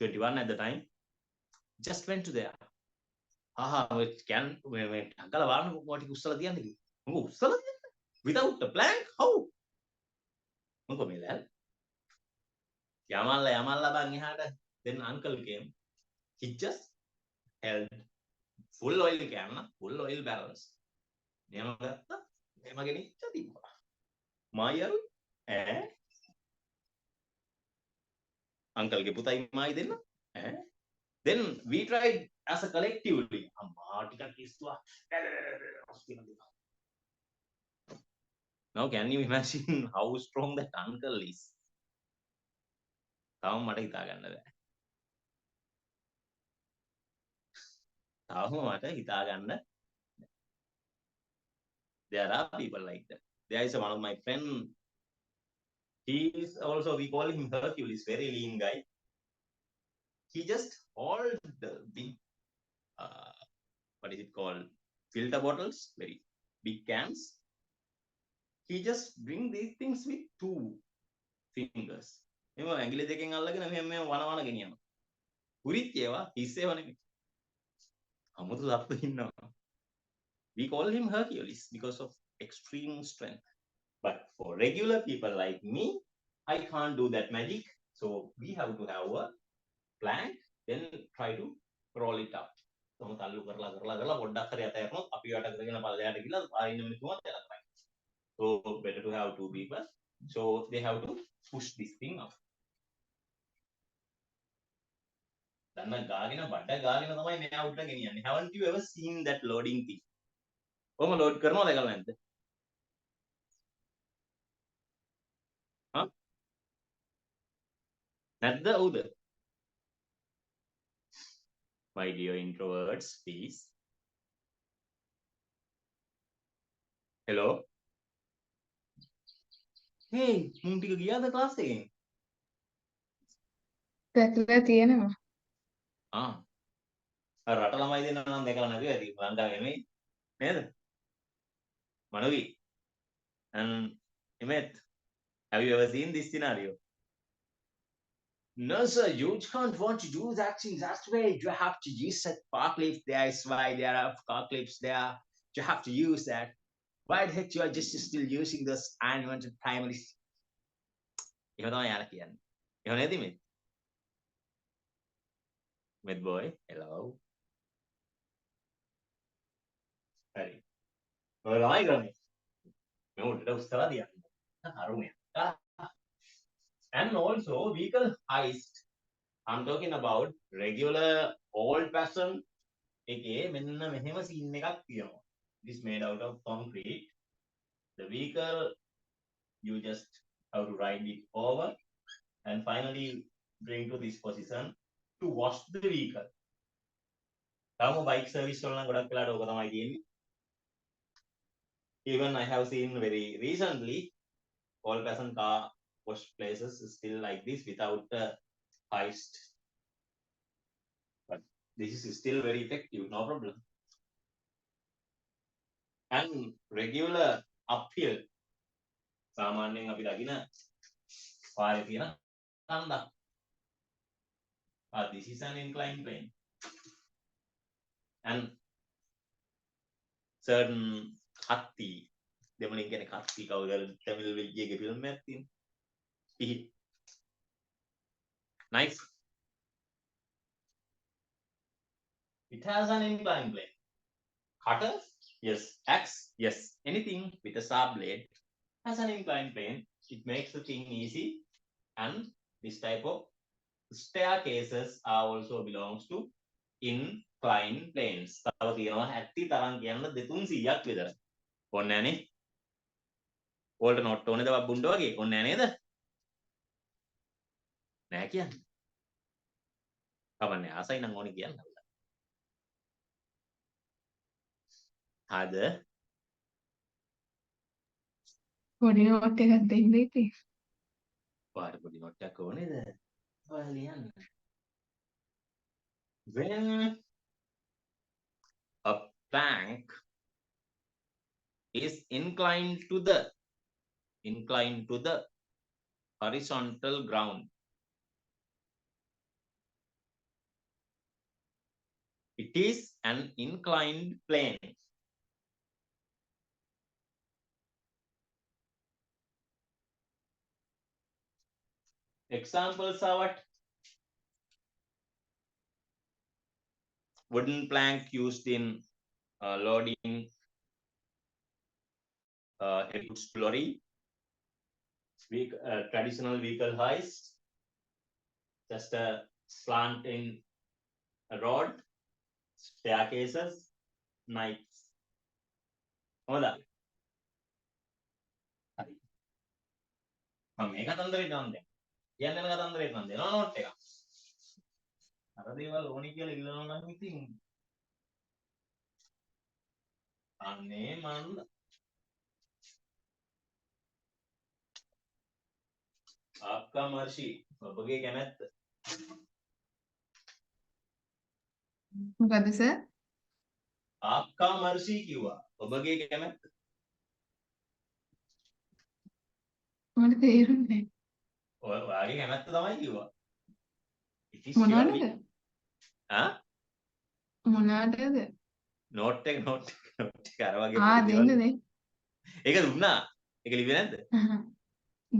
[SPEAKER 1] 21 at the time. Just went to there. Can Uncle Avan what you saw the end? Without the plank? How? Yamala Bang had. Then uncle came. He just held full oil can, full oil barrels. Mayaru, uncle Geputai Mai then. Then we tried as a collectively. Now can you imagine how strong that uncle is? There are people like that. There is one of my friends. He is also, we call him Hercules, very lean guy. He just hold the big, what is it called? Filter bottles, very big cans. He just bring these things with 2 fingers. ඇඟිලි දෙකෙන් අල්ලගෙන මෙහෙම වනවන ගෙනියනවා. කුරිත් ඒවා හිස්සේව නෙමෙයි. අමුතු සත්තු ඉන්නවා. We call him Hercules because of extreme strength. But for regular people like me, I can't do that magic. So we have to have a plank, then try to roll it up. තම තල්ලු කරලා පොඩ්ඩක් හරි අතහැරනොත් අපි යට කරගෙන පල්ලෙහාට ගිහලා ආයෙත් මිනිස්සුන්වත් යලා කරයි. So better to have two people. So they have to push this thing up. දන්න ගාගෙන බඩ ගාගෙන තමයි මෙයා උඩට ගෙනියන්නේ. Haven't you ever seen that loading thing? කොහොම load කරනවද ඒකල නැද්ද? හා? නැද්ද උද? My dear introverts, please. Hello? Hey, මුන් ටික ගියාද ක්ලාස් එකෙන්?
[SPEAKER 3] දැකලා තියෙනවා.
[SPEAKER 1] රට ළමයි දෙන්නා නම් දැකලා නැතුව ඇති. ලංකාවේ නෙමෙයි. නේද? Manavi. And Himeth, have you ever seen this scenario? No, sir, you can't want to do that in that way. You have to use that car clip. There is why there are car clips there. You have to use that. Why the heck you are just still using this unwanted primaries? එහෙම තමයි යාලා කියන්නේ. එහෙම නේද මේ? Med boy, hello. හරි. ඔය ළමයි කරන්නේ. මම උඩට උස්සලා තියන්න. හරුනේ. And also vehicle heist. I'm talking about regular old fashioned එකේ මෙන්න මෙහෙම scene එකක් තියෙනවා. It is made out of concrete. The vehicle, you just have to ride it over and finally bring to this position to wash the vehicle. තාම bike service වල නම් ගොඩක් වෙලාට ඕක තමයි තියෙන්නේ. Even I have seen very recently all fashioned car wash places still like this without a heist. But this is still very effective, no problem. And regular uphill. සාමාන්‍යයෙන් අපි දකින පාරේ තියෙන කන්දක්. This is an inclined plane. And certain කත්ති දෙමළෙන් කියන්නේ කත්ති කවුරුද Tamil වෙල්ගියගේ film එකක් තියෙනවා. Knife. It has an inclined plane. Cutter? Yes. Axe? Yes. Anything with a sharp blade has an inclined plane. It makes the thing easy. And this type of staircases are also belongs to inclined planes. තව තියෙනවා 70 තරම් කියන්න 200ක් විතර. ඕනේ නැනේ. Alt note ඕනේද බබ්බුන්ට වගේ? ඕනේ නැහැ නේද? නෑ කියන්නේ. කවන්නේ ආසයි නම් ඕනේ කියන්න. හද
[SPEAKER 3] පොඩි නෝට් එකක් දෙන්න ඉතින්.
[SPEAKER 1] පාට පොඩි නොට් එකක් ඕනේද? ඔයාලා ලියන්න. When a plank is inclined to the horizontal ground, it is an inclined plane. Examples are what? Wooden plank used in loading heavy goods lorry, traditional vehicle heist, just a slant in a road, staircases, knives. හොඳයි. හරි. මම මේ කතන්දරේ නම් දැන් කියන්න යන කතන්දරේ නම් දෙනවා නෝට් එකක්. අර දේවල් ඕනි කියලා ඉල්ලනවා නම් ඉතින් අනේ මන්ද ආක්කා මර්ෂි ඔබගේ කැමැත්ත
[SPEAKER 3] මොකද සර්?
[SPEAKER 1] ආක්කා මර්ෂි කිව්වා ඔබගේ කැමැත්ත
[SPEAKER 3] මට තේරුන්නේ
[SPEAKER 1] ඔයාගේ කැමැත්ත තමයි කිව්වා.
[SPEAKER 3] මොනවද? මොනවටද?
[SPEAKER 1] note එක අර වගේ
[SPEAKER 3] ආ
[SPEAKER 1] පොඩි දේවල්.
[SPEAKER 3] දෙන්න.
[SPEAKER 1] ඒක දුන්නා. ඒක ලිව්වේ නැද්ද?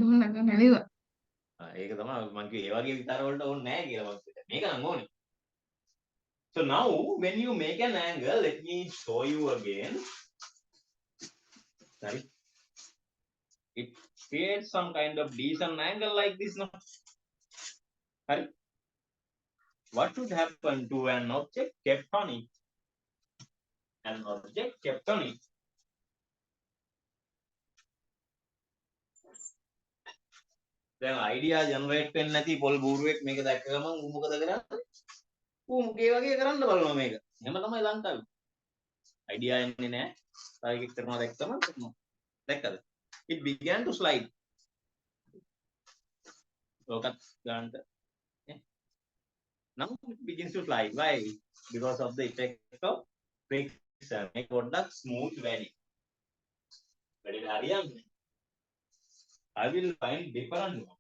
[SPEAKER 3] දුන්න ලිව්වා.
[SPEAKER 1] ඒක තමයි මම කිව්වේ ඒ වගේ විතර වලට ඕනේ නැහැ කියලා මම කිව්වා. මේක නම් ඕනේ. So now when you make an angle, let me show you again. Sorry. It creates some kind of decent angle like this now. Right? What should happen to an object kept on it? An object kept on it. දැන් idea generate වෙන්නේ නැති පොල් බූරුවෙක් මේක දැක්ක ගමන් ඌ මොකද කරන්නේ? ඌ මුගේ වගේ කරන්න බලනවා මේක. එහෙම තමයි ලංකාවේ. idea එන්නේ නැහැ. තව එකෙක් කරනවා දැක්කම කරනවා. දැක්කද? It began to slide. ඕකත් ගන්නට. Now it begins to slide. Why? Because of the effect of friction. මේ පොඩ්ඩක් smooth වැඩි. වැඩි හරියන්නේ. I will find different one.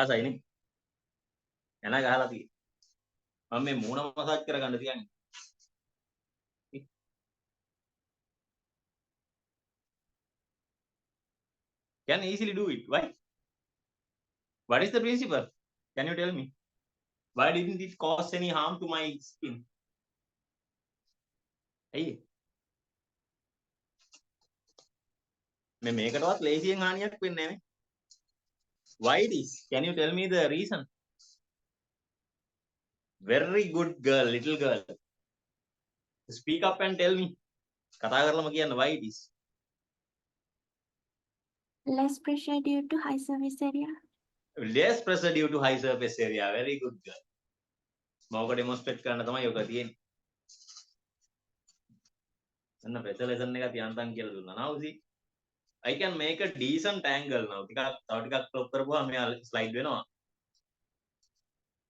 [SPEAKER 1] ආසයිනේ. එන ගහලා තියෙන්නේ. මම මේ මූණ මසාජ් කරගන්න තියන්නේ. Can easily do it. Why? What is the principle? Can you tell me? Why didn't it cause any harm to my skin? ඇයි? මේ මේකටවත් ලේසියෙන් හානියක් වෙන්නේ නැහැ. Why this? Can you tell me the reason? Very good girl, little girl. Speak up and tell me. කතා කරලම කියන්න why this?
[SPEAKER 2] Less pressure due to high surface area.
[SPEAKER 1] Less pressure due to high surface area. Very good girl. මම demonstrate කරන්න තමයි ඔක තියෙන්නේ. එන්න pressure lesson එක තියන්තම් කියලා දුන්නා. Now see, I can make a decent angle now. ටිකක් තව ටිකක් crop කරපුවා මෙයා slide වෙනවා.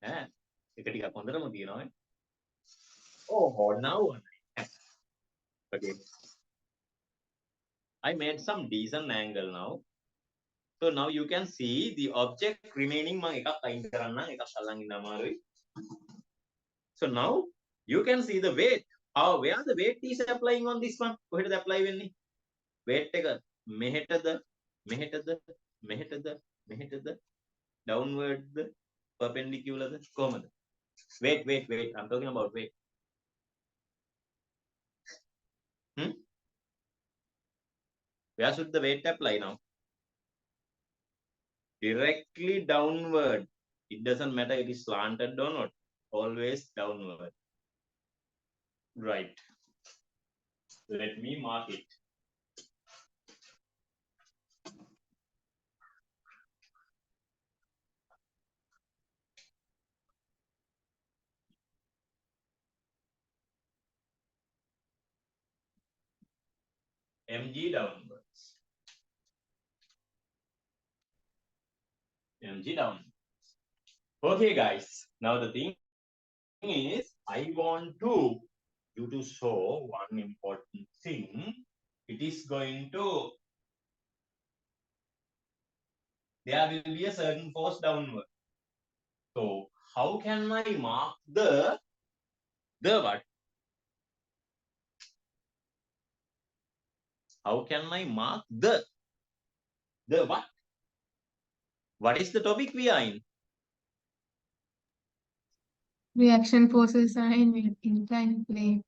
[SPEAKER 1] ඈ එක ටිකක් හොඳටම තියෙනවා. Oh, now okay. I made some decent angle now. So now you can see the object remaining. මම එකක් අයින් කරන්නම්. එකක් අල්ලන් ඉන්න අමාරුයි. So now you can see the weight. How where the weight is applying on this one? කොහෙටද apply වෙන්නේ? weight එක මෙහෙටද මෙහෙටද මෙහෙටද මෙහෙටද downward ද perpendicular ද කොහමද? Wait. I'm talking about weight. Where should the weight apply now? Directly downward. It doesn't matter it is slanted or not. Always downward. Right. Let me mark it. mg downwards. mg downwards. Okay, guys. Now the thing is, I want you to show one important thing. It is going to, there will be a certain force downward. So how can I mark the what? How can I mark the what? What is the topic we are in?
[SPEAKER 3] Reaction forces are in inclined plane.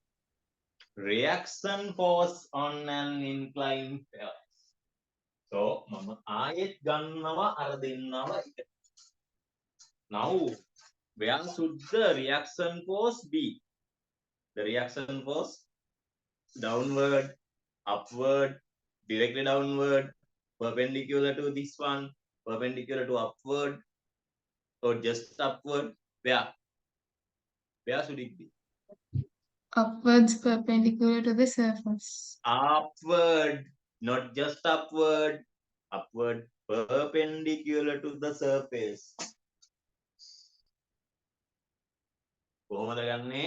[SPEAKER 1] Reaction force on an inclined plane. So mama ආයෙත් ගන්නවා අර දෙන්නව එක. Now where should the reaction force be? The reaction force downward, upward, directly downward, perpendicular to this one, perpendicular to upward, or just upward? Where should it be?
[SPEAKER 3] Upwards, perpendicular to the surface.
[SPEAKER 1] Upward, not just upward. Upward, perpendicular to the surface. කොහොමද ගන්නෙ?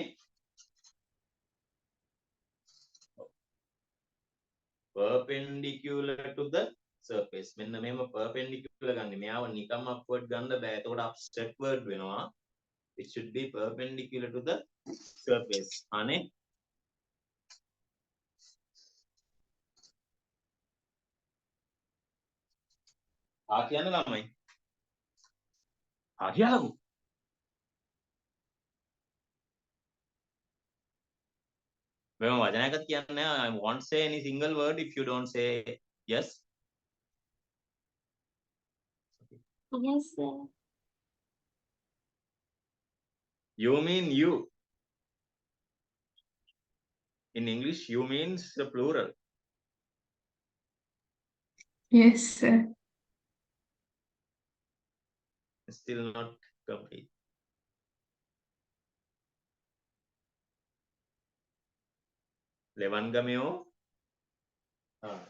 [SPEAKER 1] perpendicular to the surface. මෙන්න මේම perpendicular ගන්න. මෙයාව නිකම්ම upward ගන්න බෑ. එතකොට upward වෙනවා. It should be perpendicular to the surface. අනේ කියන්න ළමයි. කියන්නකෝ. මෙම වචනයක්වත් කියන්නේ නැහැ. I won't say any single word if you don't say yes.
[SPEAKER 2] Yes, sir.
[SPEAKER 1] You mean you. In English, you means the plural.
[SPEAKER 3] Yes, sir.
[SPEAKER 1] Still not complete. Levangameo.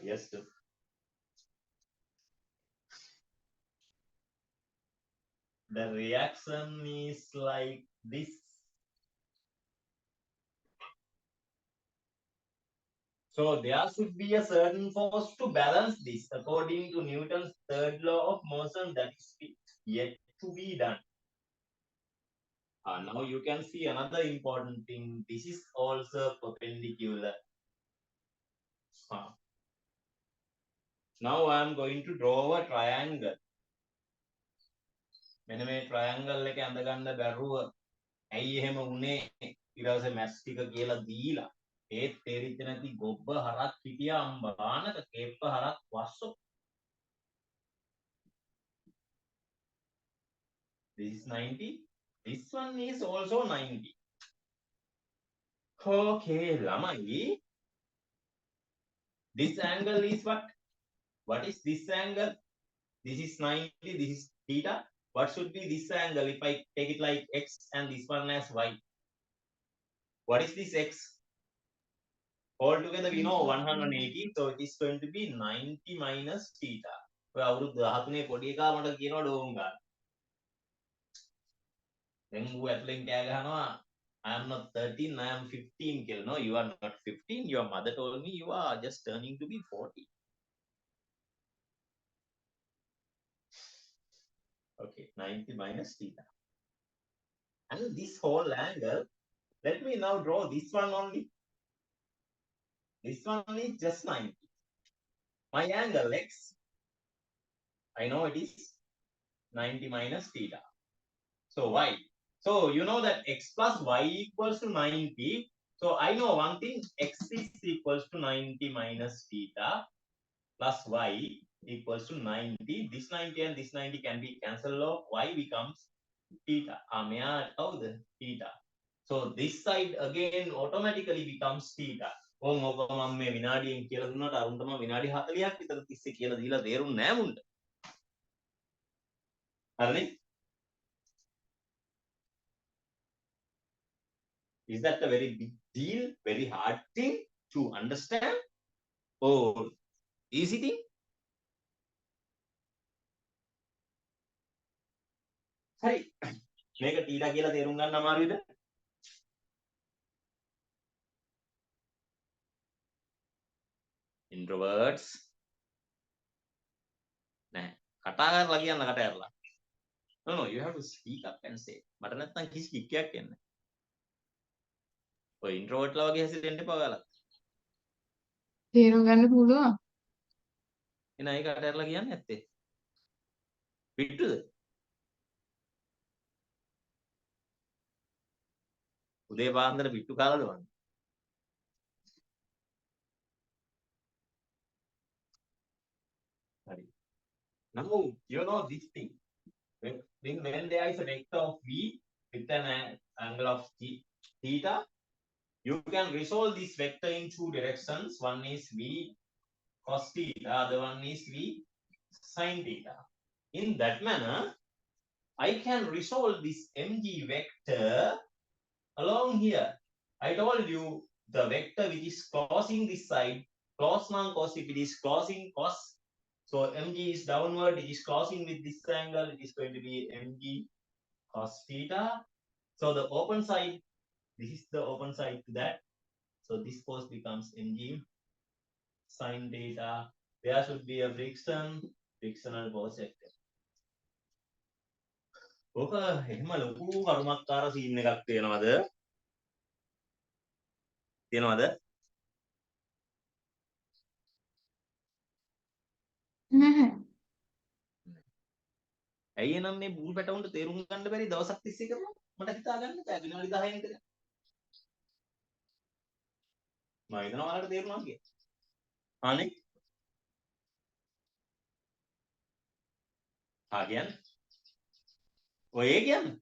[SPEAKER 1] Yes, sir. The reaction is like this. So there should be a certain force to balance this according to Newton's third law of motion that is yet to be done. Now you can see another important thing. This is also perpendicular. Now I am going to draw a triangle. මෙන්න මේ triangle එක අඳ ගන්න බැරුව ඇයි එහෙම වුනේ? ඊට පස්සේ මැස් ටික කියලා දීලා ඒත් තේරිච්ච නැති ගොබ්බ හරක් හිටියා අම්බානක කේප්ප හරක් වස්සෝ. This is 90. This one is also 90. Okay, lamai. This angle is what? What is this angle? This is 90. This is theta. What should be this angle if I take it like x and this one as y? What is this x? All together we know 180. So it is going to be 90 minus theta. ඔය අවුරුදු 13 පොඩි එකා මට කියනවා dome ගන්න. දැන් ඌ ඇතුලෙන් කෑ ගහනවා I am not 13, I am 15 කියලා. No, you are not 15. Your mother told me you are just turning to be 40. Okay, 90 minus theta. And this whole angle, let me now draw this one only. This one is just 90. My angle x, I know it is 90 minus theta. So y. So you know that x plus y equals to 90. So I know one thing, x is equals to 90 minus theta plus y equals to 90. This 90 and this 90 can be cancelled off. Y becomes theta. Theta. So this side again automatically becomes theta. ඕක මම මේ විනාඩියෙන් කියලා දුන්නාට අරුන්ට මම විනාඩි 40ක් විතර තිස්සේ කියලා දීලා තේරුන්නේ නැහැ මුන්ට. හරිනේ? Is that a very big deal? Very hard thing to understand? Or easy thing? හරි. මේක තීටා කියලා තේරුම් ගන්න අමාරුයිද? Introverts. නෑ. කතා කරලා කියන්න කට ඇරලා. No, you have to speak up and say. මට නැත්තම් කිසි කික්කයක් එන්නේ. ඔය introvert ලා වගේ හැසිරෙන්න එපා ඔයාලා.
[SPEAKER 3] තේරුම් ගන්න පුළුවන්.
[SPEAKER 1] එන අය කට ඇරලා කියන්නේ නැත්තේ. පිටුද? උදේ පාන්දර පිට්ටු කාලාද වන්නේ? හරි. Now you know this thing. When there is a vector of v with an angle of theta, you can resolve this vector in two directions. One is v cos theta, other one is v sin theta. In that manner, I can resolve this mg vector along here. I told you the vector which is crossing this side, cos non cos, if it is crossing cos, so mg is downward, it is crossing with this angle, it is going to be mg cos theta. So the open side, this is the open side to that. So this force becomes mg sine theta. There should be a frictional force vector. ඕක එහෙම ලොකු කර්මස්ථාර scene එකක් තියෙනවද? තියෙනවද?
[SPEAKER 3] නැහැ.
[SPEAKER 1] ඇයි එනම් මේ බූල් පැටවුන්ට තේරුම් ගන්න බැරි දවසක් තිස්සේ කරනවා? මට හිතා ගන්න බෑ විනාඩි 10න් විතර. මම හිතනවා ඔයාලට තේරුණා කියලා. අනේ. කියන්නේ? ඔය ඒ කියන්නේ?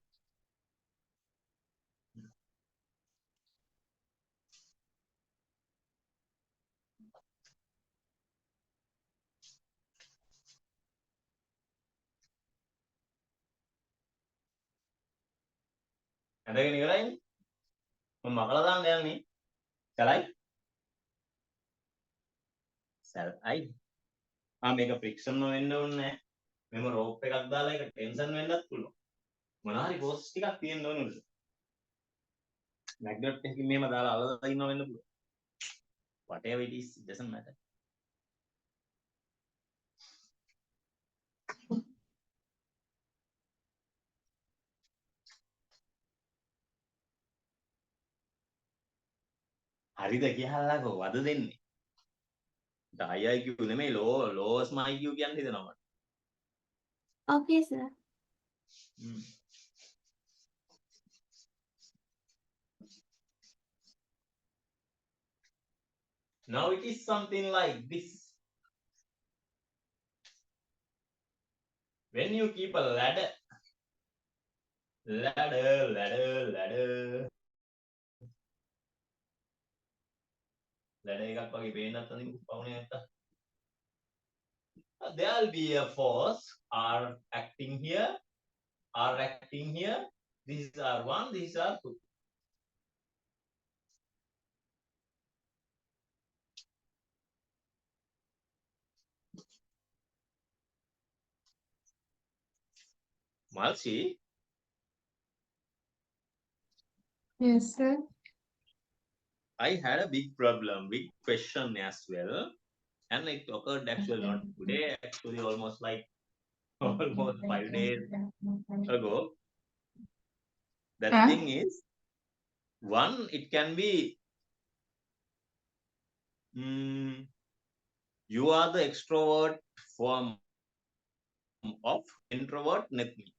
[SPEAKER 1] ඇඳගෙන ඉවරයිනේ. මම මකලා දාන්න යන්නේ. සැලයි? සැලයි. මේක ෆ්‍රික්ෂන් වෙන්න ඕනේ නැහැ. මෙම රෝප් එකක් දාලා ඒක ටෙන්ෂන් වෙන්නත් පුළුවන්. මොනවා හරි ෆෝස් ටිකක් තියෙන්න ඕනේ උඩ. මැග්නට් එකකින් මෙහෙම දාලා අල්ලලා ඉන්නව වෙන්න පුළුවන්. Whatever it is, it doesn't matter. හරිද කියලාකෝ වද දෙන්නේ. IIQ නෙමෙයි lowest IQ කියන්නේ හිතනවා මට.
[SPEAKER 2] Okay, sir.
[SPEAKER 1] Now it is something like this. When you keep a ladder, ladder එකක් වගේ පේන්නත් අනිත් පවුනේ නැත්තම්. There'll be a force R acting here, R acting here. This is R1, this is R2. Malsi,
[SPEAKER 3] Yes, sir.
[SPEAKER 1] I had a big problem, big question as well. And it occurred actually not today, actually almost 5 days ago. The thing is, one, it can be you are the extrovert form of introvert Netmi.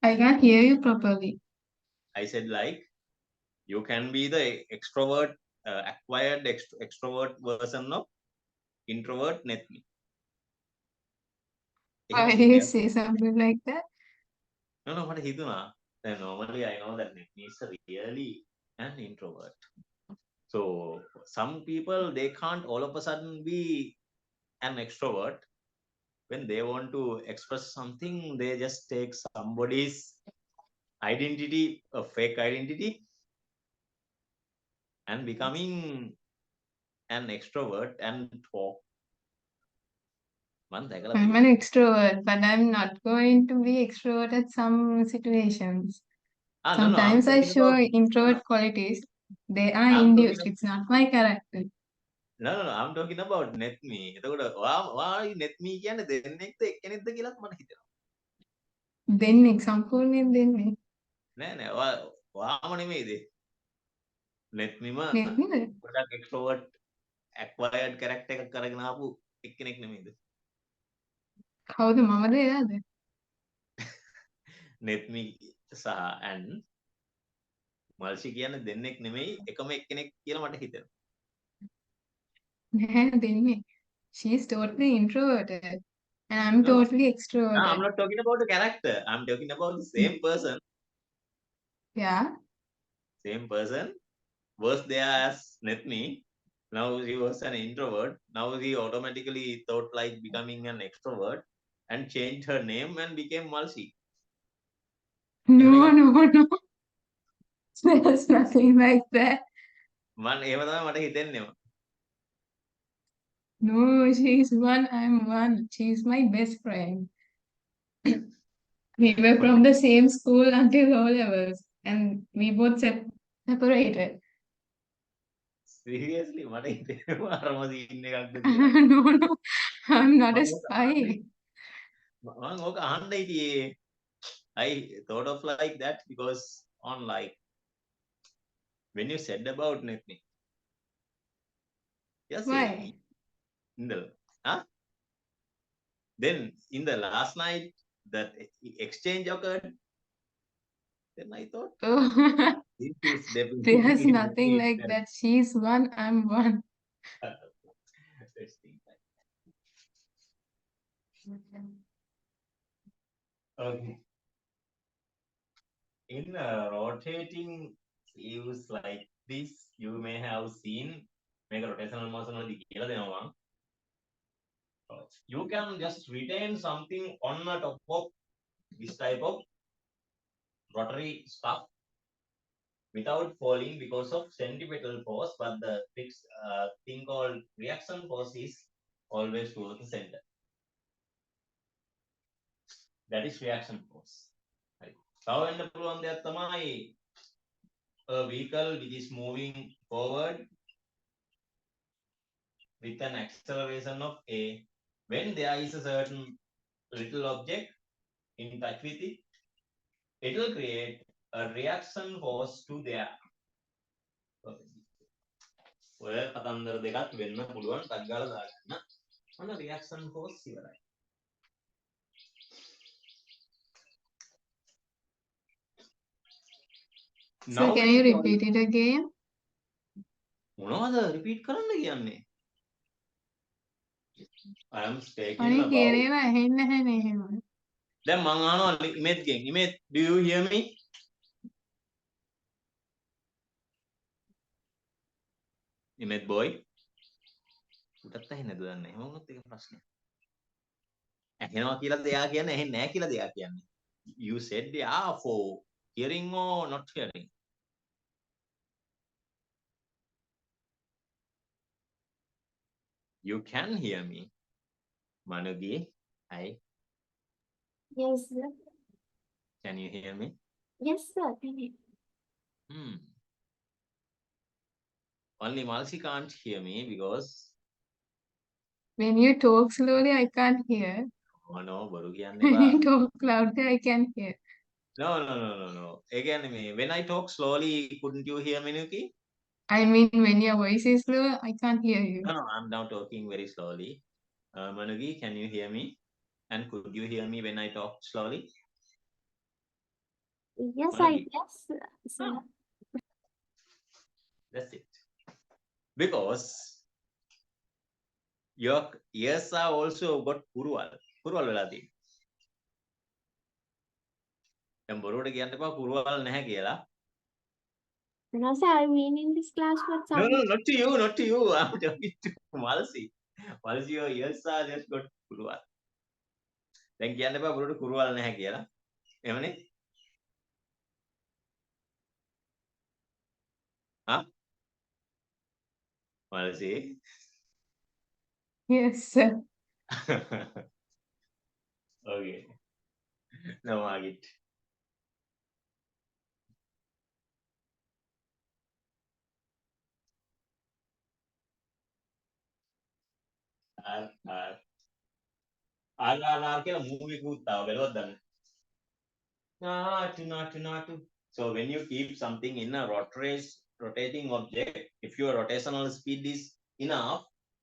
[SPEAKER 3] I can't hear you properly.
[SPEAKER 1] I said like you can be the extrovert acquired extrovert version of introvert Netmi.
[SPEAKER 3] Why do you say something like that?
[SPEAKER 1] No, මට හිතුණා. Then normally I know that Netmi is really an introvert. So some people, they can't all of a sudden be an extrovert. When they want to express something, they just take somebody's identity, a fake identity, and becoming an extrovert and talk.
[SPEAKER 3] I'm an extrovert, but I'm not going to be extrovert at some situations. Sometimes I show introvert qualities. They are induced. It's not my character.
[SPEAKER 1] No, I'm talking about Netmi. එතකොට ඔයා Netmi කියන්නේ දෙන්නෙක්ද එක්කෙනෙක්ද කියලාත් මට හිතෙනවා.
[SPEAKER 3] දෙන්නෙක් සම්පූර්ණයෙන් දෙන්නෙක්.
[SPEAKER 1] නෑ ඔයාම නෙමෙයිද? Netmiම ගොඩක් extrovert acquired character එකක් අරගෙන ආපු එක්කෙනෙක් නෙමෙයිද?
[SPEAKER 3] කවුද මමද එයාද?
[SPEAKER 1] Netmi සහ and මල්ෂි කියන්නේ දෙන්නෙක් නෙමෙයි එකම එක්කෙනෙක් කියලා මට හිතෙනවා.
[SPEAKER 3] නෑ දෙන්නෙක්. She is totally introverted and I'm totally extroverted.
[SPEAKER 1] No, I'm not talking about the character. I'm talking about the same person.
[SPEAKER 3] Yeah.
[SPEAKER 1] Same person was there as Netmi. Now he was an introvert. Now he automatically thought like becoming an extrovert and changed her name and became Malsi.
[SPEAKER 3] No. There's nothing like that.
[SPEAKER 1] Man, එහෙම තමයි මට හිතෙන්නේ.
[SPEAKER 3] No, she's one, I'm one. She's my best friend. We were from the same school until O levels, and we both separated.
[SPEAKER 1] Seriously, මට හිතෙනවා අරම scene එකක්ද
[SPEAKER 3] No,
[SPEAKER 1] කියලා.
[SPEAKER 3] no, I'm not a
[SPEAKER 1] මම ඕක
[SPEAKER 3] spy.
[SPEAKER 1] මම ඕක අහන්න හිටියේ. I thought of like that because on like when you said about Netni. Yes,
[SPEAKER 3] Why?
[SPEAKER 1] in the huh? Then in the last night that exchange occurred. Then I thought
[SPEAKER 3] Oh,
[SPEAKER 1] this is definitely
[SPEAKER 3] there's
[SPEAKER 1] very
[SPEAKER 3] nothing like
[SPEAKER 1] intense.
[SPEAKER 3] that. She's one, I'm one.
[SPEAKER 1] Let's think like okay. In rotating views like this, you may have seen make a rotational motion වලදී කියලා දෙනවා. You can just retain something on the top of this type of rotary stuff without falling because of centripetal force, but the thing called reaction force is always towards the center. That is reaction force. Right. තව වෙන්න පුළුවන් දෙයක් තමයි a vehicle which is moving forward with an acceleration of a. When there is a certain little object in touch with it, it will create a reaction force to their. ඔය කතන්දර දෙකක් වෙන්න පුළුවන් ටක් ගාලා දාගන්න. මොන reaction force ඉවරයි.
[SPEAKER 3] So can you repeat it again?
[SPEAKER 1] මොනවද repeat කරන්න කියන්නේ? I am speaking
[SPEAKER 3] අනේ
[SPEAKER 1] about.
[SPEAKER 3] කියන ඒවා ඇහෙන්නේ නැහැ නේ එහෙම.
[SPEAKER 1] දැන් මං අහනවා ඉමේජ් ගෙන්. Image, do you hear me? Image boy. උටත් ඇහෙන්නේ නැද්ද දන්නේ. එහෙම වුණොත් ඒක ප්‍රශ්නයක්. ඇහෙනවා කියලා දෙයා කියන්නේ ඇහෙන්නේ නැහැ කියලා දෙයා කියන්නේ. You said yeah for hearing or not hearing. You can hear me. Manugi, hi.
[SPEAKER 2] Yes, sir.
[SPEAKER 1] Can you hear me?
[SPEAKER 2] Yes, sir. Can you?
[SPEAKER 1] Only Malsi can't hear me because.
[SPEAKER 3] When you talk slowly, I can't hear.
[SPEAKER 1] Oh no, බොරු කියන්න
[SPEAKER 3] When
[SPEAKER 1] එපා.
[SPEAKER 3] you talk loudly, I can hear.
[SPEAKER 1] No. ඒ කියන්නේ මේ when I talk slowly, couldn't you hear me, Nuki?
[SPEAKER 3] I mean, when your voice is low, I can't hear you.
[SPEAKER 1] No, I'm now talking very slowly. Manugi, can you hear me? And could you hear me when I talk slowly?
[SPEAKER 2] Yes,
[SPEAKER 1] Manugi.
[SPEAKER 2] yes, sir.
[SPEAKER 1] That's it. Because your ears are also got කුරුවල්. කුරුවල් වෙලා තියෙනවා. දැන් බොරුවට කියන්න එපා කුරුවල් නැහැ කියලා.
[SPEAKER 2] No, sir, I mean in this class for some.
[SPEAKER 1] No, not to you, not to you. I'm talking to Malsi. Malsi, your ears are just got කුරුවල්. දැන් කියන්න එපා බොරුවට කුරුවල් නැහැ කියලා. එහෙමනේ? Huh? Malsi?
[SPEAKER 3] Yes, sir.
[SPEAKER 1] Okay. No, Margit. RRR කියලා movie එකකුත් ආව බලවත් දන්න. Not. So when you keep something in a rotating object, if your rotational speed is enough,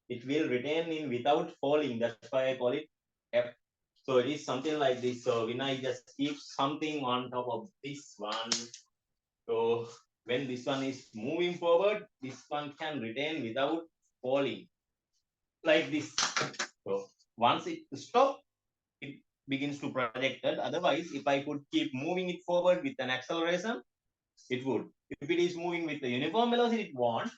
[SPEAKER 1] it will retain in without falling. That's why I call it F. So it is something like this. So when I just keep something on top of this one, so when this one is moving forward, this one can retain without falling. Like this. So once it stops, it begins to project it. Otherwise, if I could keep moving it forward with an acceleration, it would. If it is moving with the uniform velocity, it won't.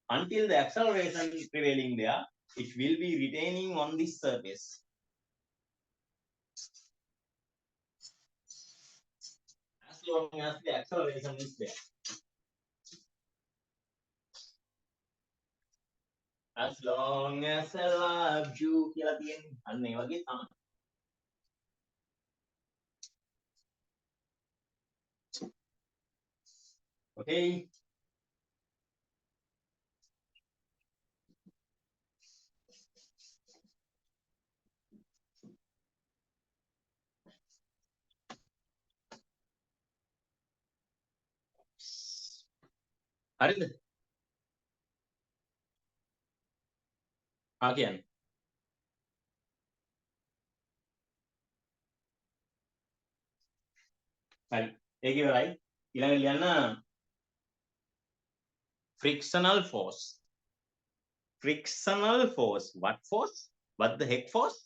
[SPEAKER 1] Until the acceleration is prevailing there, it will be retaining on this surface. As long as the acceleration is there. As long as I love you, කියලා තියෙන්නේ. අන්න ඒ වගේ තමයි. Okay. හරිද? කියන්නේ. හරි. ඒක ඉවරයි. ඊළඟට ලියන්න frictional force. Frictional force. What force? What the heck force?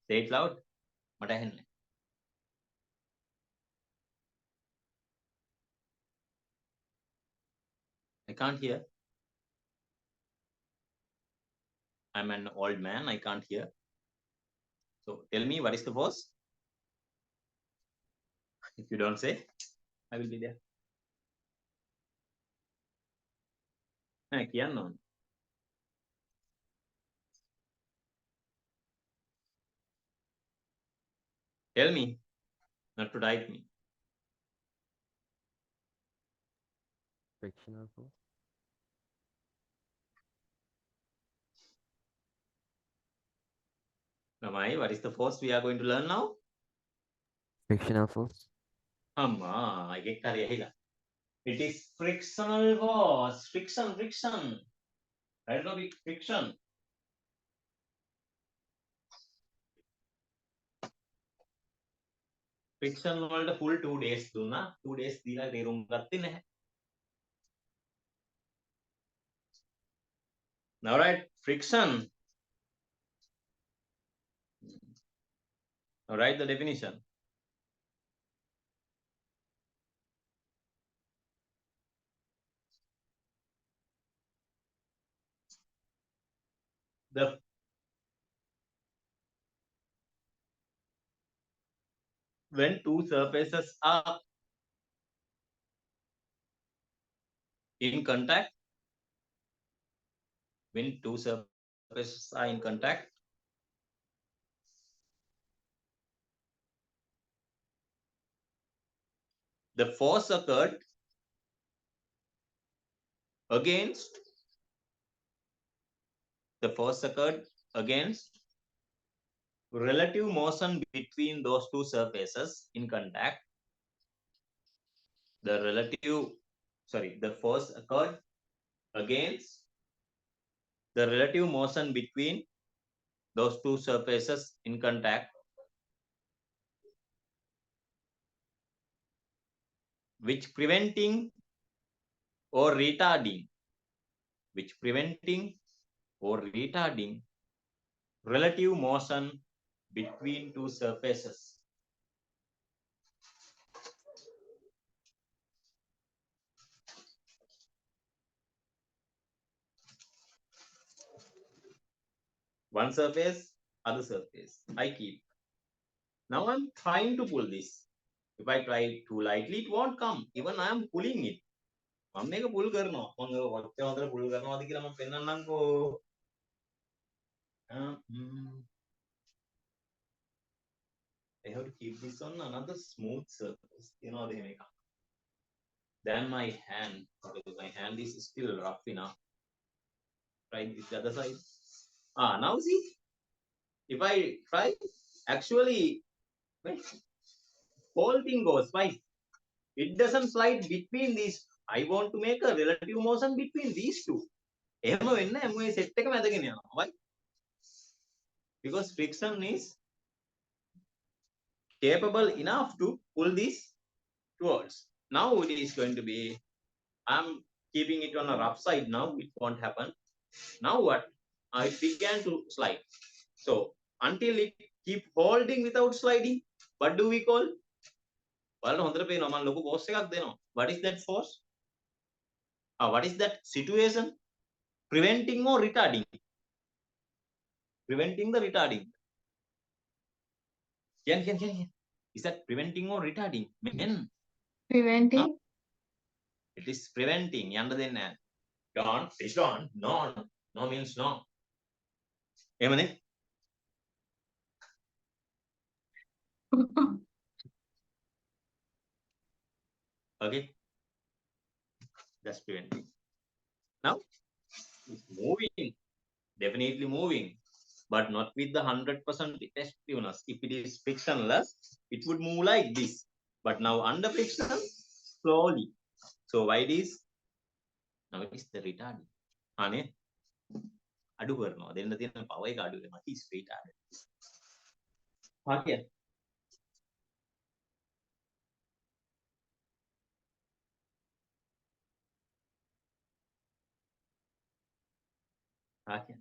[SPEAKER 1] Say it loud. මට ඇහෙන්නේ. I can't hear. I'm an old man. I can't hear. So tell me, what is the force? If you don't say, I will be there. කියන්න ඕනේ. Tell me, not to type me.
[SPEAKER 4] Frictional force.
[SPEAKER 1] Namai, what is the force we are going to learn now?
[SPEAKER 4] Frictional force.
[SPEAKER 1] Amma, I get carried. It is frictional force. Friction. Right now, big friction. Friction වලට full 2 days දුන්නා. 2 days දීලා තේරුම් ගත්තේ නැහැ. Now right, friction. Now write the definition. When two surfaces are in contact, the force occurred against relative motion between those two surfaces in contact. The force occurred against the relative motion between those two surfaces in contact, which preventing or retarding relative motion between two surfaces. One surface, other surface. I keep. Now I'm trying to pull this. If I try too lightly, it won't come. Even I am pulling it. මම මේක full කරනවා. මම ඔච්චර හොඳට full කරනවාද කියලා මම පෙන්නන්නම්කෝ. I have to keep this on another smooth surface. You know, then my hand, because my hand is still rough enough. Try this other side. Now see, if I try, actually, whole thing goes by. It doesn't slide between these. I want to make a relative motion between these two. Why? Because friction is capable enough to pull this towards. Now it is going to be, I'm keeping it on a rough side now, it won't happen. Now what? I began to slide. So until it keep holding without sliding, what do we call? What is that force? What is that situation? Preventing or retarding? Preventing the retarding. Is that preventing or retarding? Men.
[SPEAKER 3] Preventing.
[SPEAKER 1] It is preventing. Gone. It's gone. No. No means no. Emane? Okay, just preventing. Now it's moving, definitely moving, but not with the 100% effectiveness. If it is frictionless, it would move like this. But now under friction, slowly. So why this? Now it is the retarding. Ane? අඩු කරනවා දෙන්න තියෙන පව එක අඩු වෙනවා is retarded. Okay. Okay.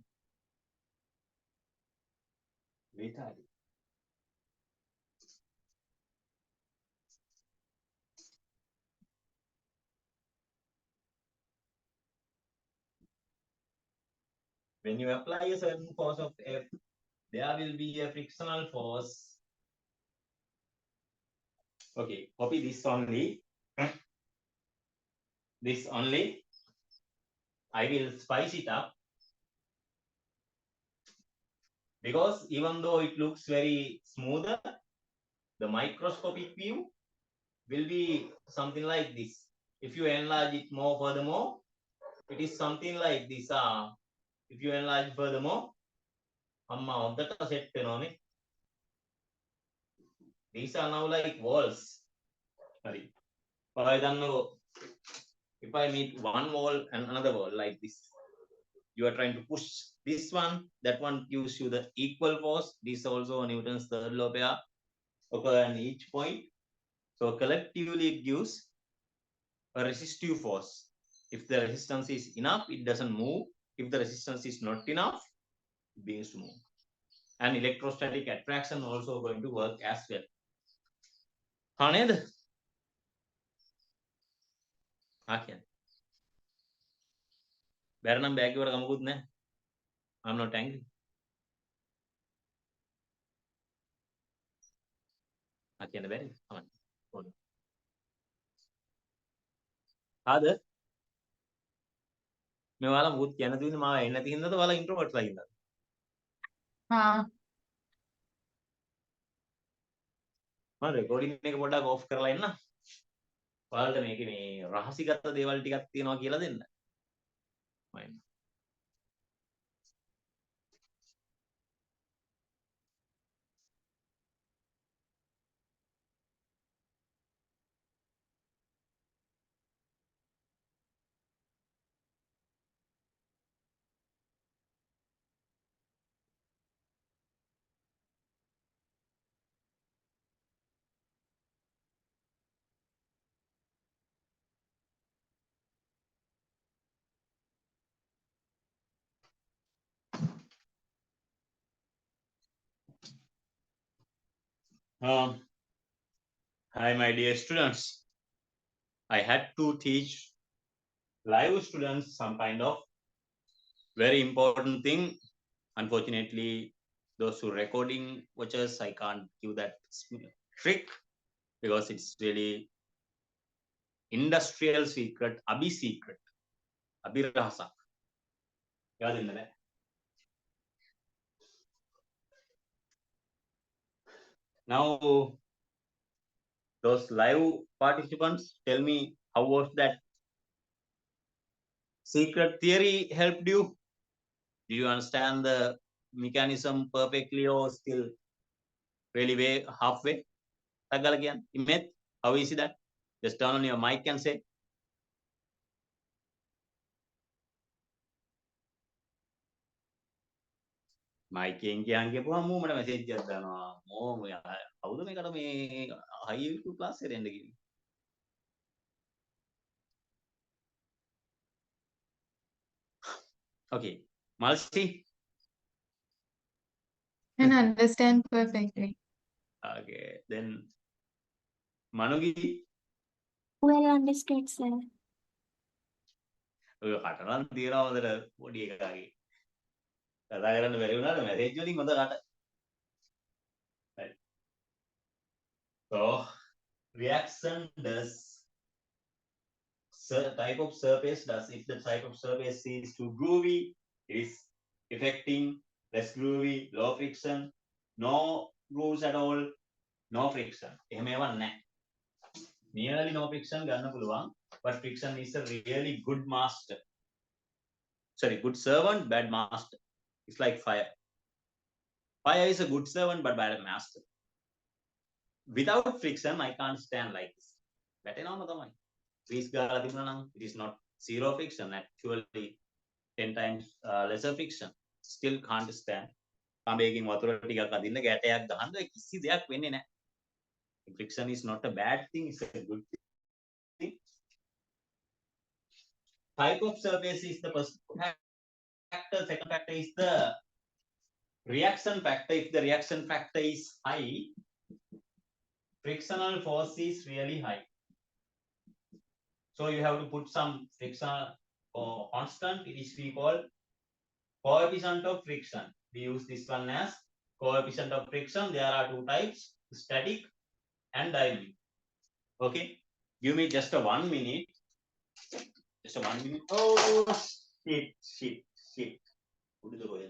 [SPEAKER 1] Retarded. When you apply a certain force of F, there will be a frictional force. Okay, copy this only. This only. I will spice it up. Because even though it looks very smoother, the microscopic view will be something like this. If you enlarge it more furthermore, it is something like this. If you enlarge furthermore, set these are now like walls. Sorry. If I meet one wall and another wall like this, you are trying to push this one, that one gives you the equal force. This also Newton's third law pair occur at each point. So collectively it gives a resistive force. If the resistance is enough, it doesn't move. If the resistance is not enough, it begins to move. And electrostatic attraction also going to work as well. Haned? Okay. Bernam bag වල කමකුත් නැහැ. I'm not angry. කියන්න බැරි. හොඳයි. ආද මේ ඔයාලා මුත් කියන්න තියෙන්නේ මාව එන්න නැති හින්දාද ඔයාලා ඉන්ට්‍රෝවර්ට්ලා හින්දාද? මම රෙකෝඩින් එක පොඩ්ඩක් ඔෆ් කරලා එන්න. ඔයාලට මේකේ මේ රහසිගත දේවල් ටිකක් තියෙනවා කියලා දෙන්න. මම Hi, my dear students. I had to teach live students some kind of very important thing. Unfortunately, those who recording watchers, I can't give that trick because it's really industrial secret, Abhi secret, Abhi Rahasa. Now, those live participants, tell me, how was that secret theory helped you? Do you understand the mechanism perfectly or still really way halfway? Again, Imet, how is that? Just turn on your mic and say. Mic එකෙන් කියපුවා මූමට message එකක් දානවා. මෝ කවුද මේකට මේ high YouTube class එකට එන්න කිව්වේ? Okay, Malsi.
[SPEAKER 3] Can understand perfectly.
[SPEAKER 1] Okay, then Manugi.
[SPEAKER 2] Well understood, sir.
[SPEAKER 1] ඔය කටරන් තියනවා හොඳට පොඩි එකකාගේ. කතා කරන්න බැරි වුණාට මැසේජ් වලින් හොඳ කට. Right. So reaction does type of surface does if the type of surface is too groovy, it is affecting less groovy, low friction, no grooves at all, no friction. එහෙම ඒවා නැහැ. nearly no friction ගන්න පුළුවන්, but friction is a really good master. Sorry, good servant, bad master. It's like fire. Fire is a good servant but bad master. Without friction, I can't stand like this. වැටෙනවම තමයි. Grease ගාලා තිබුණා නම් it is not zero friction, actually 10 times lesser friction. Still can't stand. කඹයකින් වතුර ටිකක් අදින්න ගැටයක් ගහන්න කිසි දෙයක් වෙන්නේ නැහැ. Friction is not a bad thing, it's a good thing. Type of surface is the first factor. Second factor is the reaction factor. If the reaction factor is high, frictional force is really high. So you have to put some frictional or constant. It is we call coefficient of friction. We use this one as coefficient of friction. There are two types: static and dynamic. Okay, give me just a 1 minute. Just a 1 minute. Oh shit. Put it away.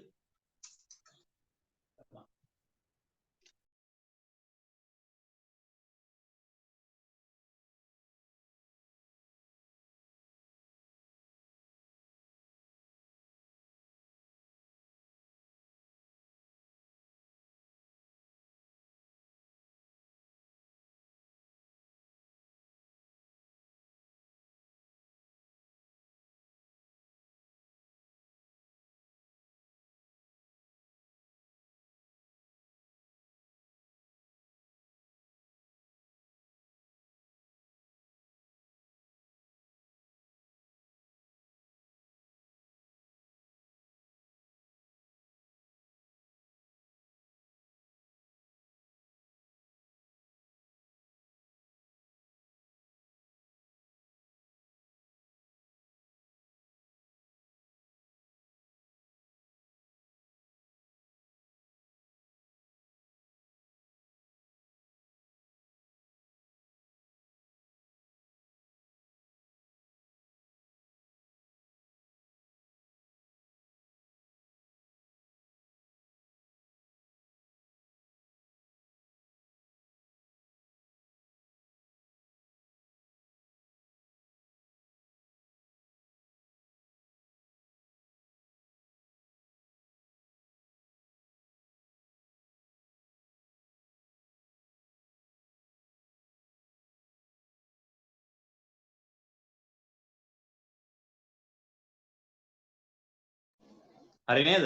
[SPEAKER 1] හරි නේද?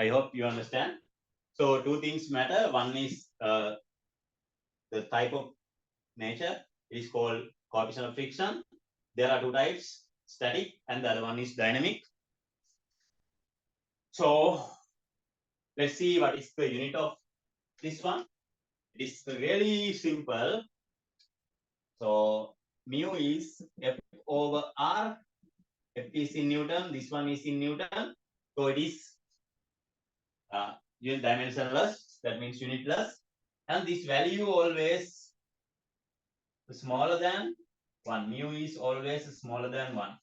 [SPEAKER 1] I hope you understand. So two things matter. One is the type of nature. It is called coefficient of friction. There are two types: static and the other one is dynamic. So let's see what is the unit of this one. It is really simple. So mu is F over R. F is in Newton. This one is in Newton. So it is dimensionless. That means unitless. And this value always smaller than 1. Mu is always smaller than 1.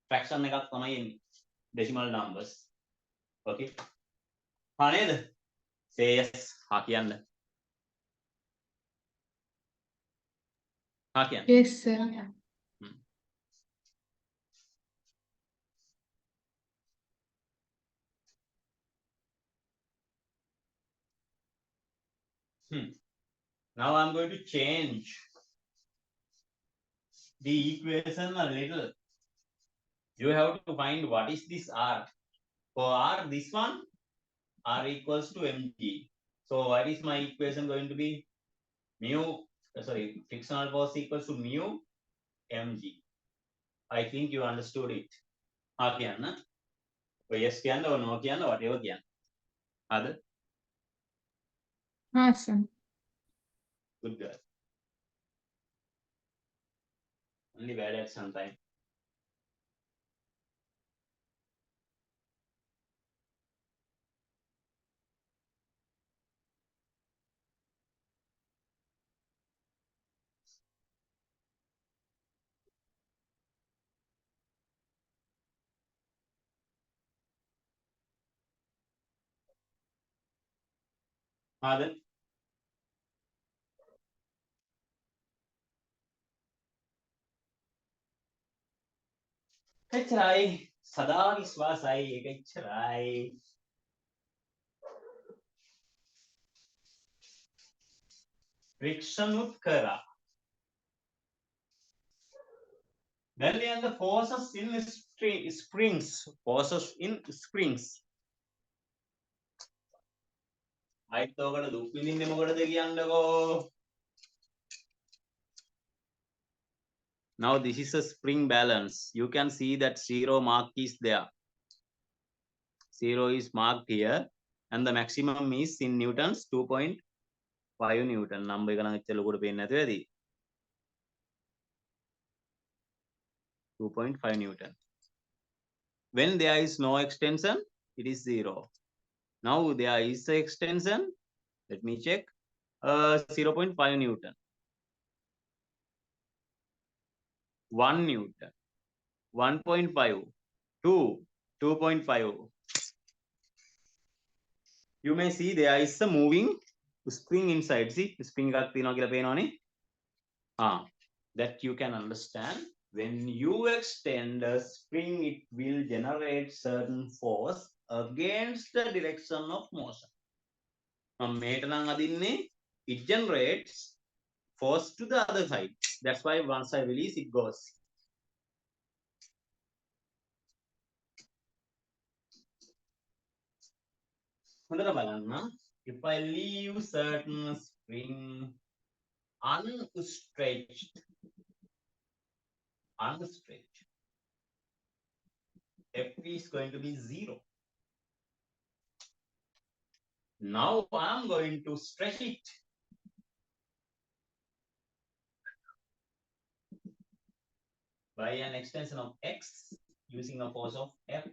[SPEAKER 1] Fraction එකක් තමයි එන්නේ. Decimal numbers. Okay. හා නේද? Say yes. හා කියන්න. හා කියන්න.
[SPEAKER 3] Yes, sir.
[SPEAKER 1] Now I'm going to change the equation a little. You have to find what is this R. For R, this one, R equals to mg. So what is my equation going to be? Frictional force equals to mu mg. I think you understood it. හා කියන්න. ඔය yes කියන්න or no කියන්න whatever කියන්න. හරිද?
[SPEAKER 3] Awesome.
[SPEAKER 1] Good girl. Only bad at some time. Then එච්චරයි සදා විශ්වාසයි ඒක එච්චරයි. ෆ්‍රික්ෂනුත් කරා. Then we have the forces in springs. Forces in springs. අයිත් ඔකට දුක් විඳින්නේ මොකටද කියන්නකෝ. Now this is a spring balance. You can see that 0 mark is there. 0 is marked here and the maximum is in newtons 2.5 newton. Number එක නම් එච්චර ලොකුට පේන්නේ නැතුව ඇති. 2.5 newton. When there is no extension, it is 0. Now there is an extension. Let me check. 0.5 newton. 1 newton. 1.5. 2. 2.5. You may see there is a moving spring inside. See, spring එකක් තියෙනවා කියලා පේනවනේ. That you can understand. When you extend a spring, it will generate certain force against the direction of motion. මේට නම් අදින්නේ, it generates force to the other side. That's why once I release, it goes. හොඳට බලන්න. If I leave certain spring unstretched, F is going to be 0. Now I'm going to stretch it. By an extension of x using a force of F.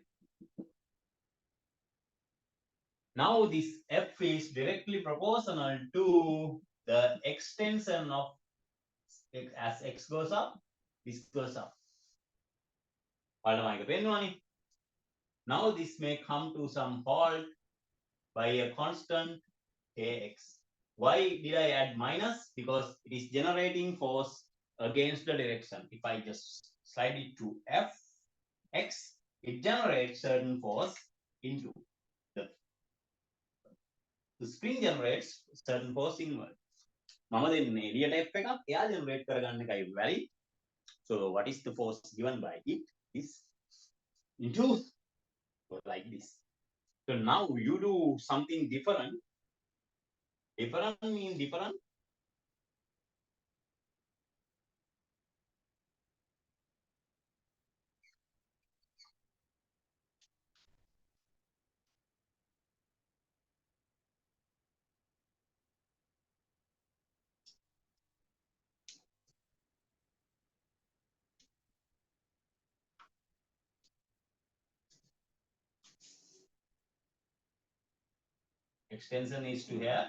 [SPEAKER 1] Now this F is directly proportional to the extension of x. As x goes up, this goes up. Now this may come to some halt by a constant kx. Why did I add minus? Because it is generating force against the direction. If I just slide it to F, x, it generates certain force into the spring generates certain force inward. මම දෙන්නේ එළියට F එකක්, එයා generate කරගන්න එකයි valid. So what is the force given by it is into like this. So now you do something different. Different means different. Extension is to here.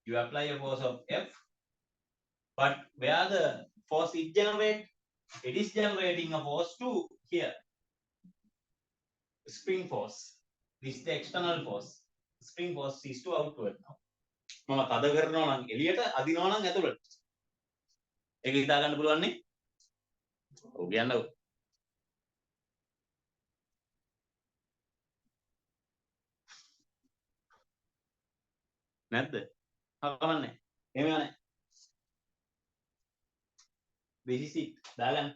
[SPEAKER 1] You apply a force of F, but where the force it generates, it is generating a force to here. Spring force. This is the external force. Spring force is to outward now. මම තද කරනවා නම් එළියට අදිනවා නම් ඇතුළට. ඒක හිතා ගන්න පුළුවන් නේ? ඔව් කියන්නකෝ. නැද්ද? කවන්නේ. එහෙම යන්නේ. This is it. දාගන්න.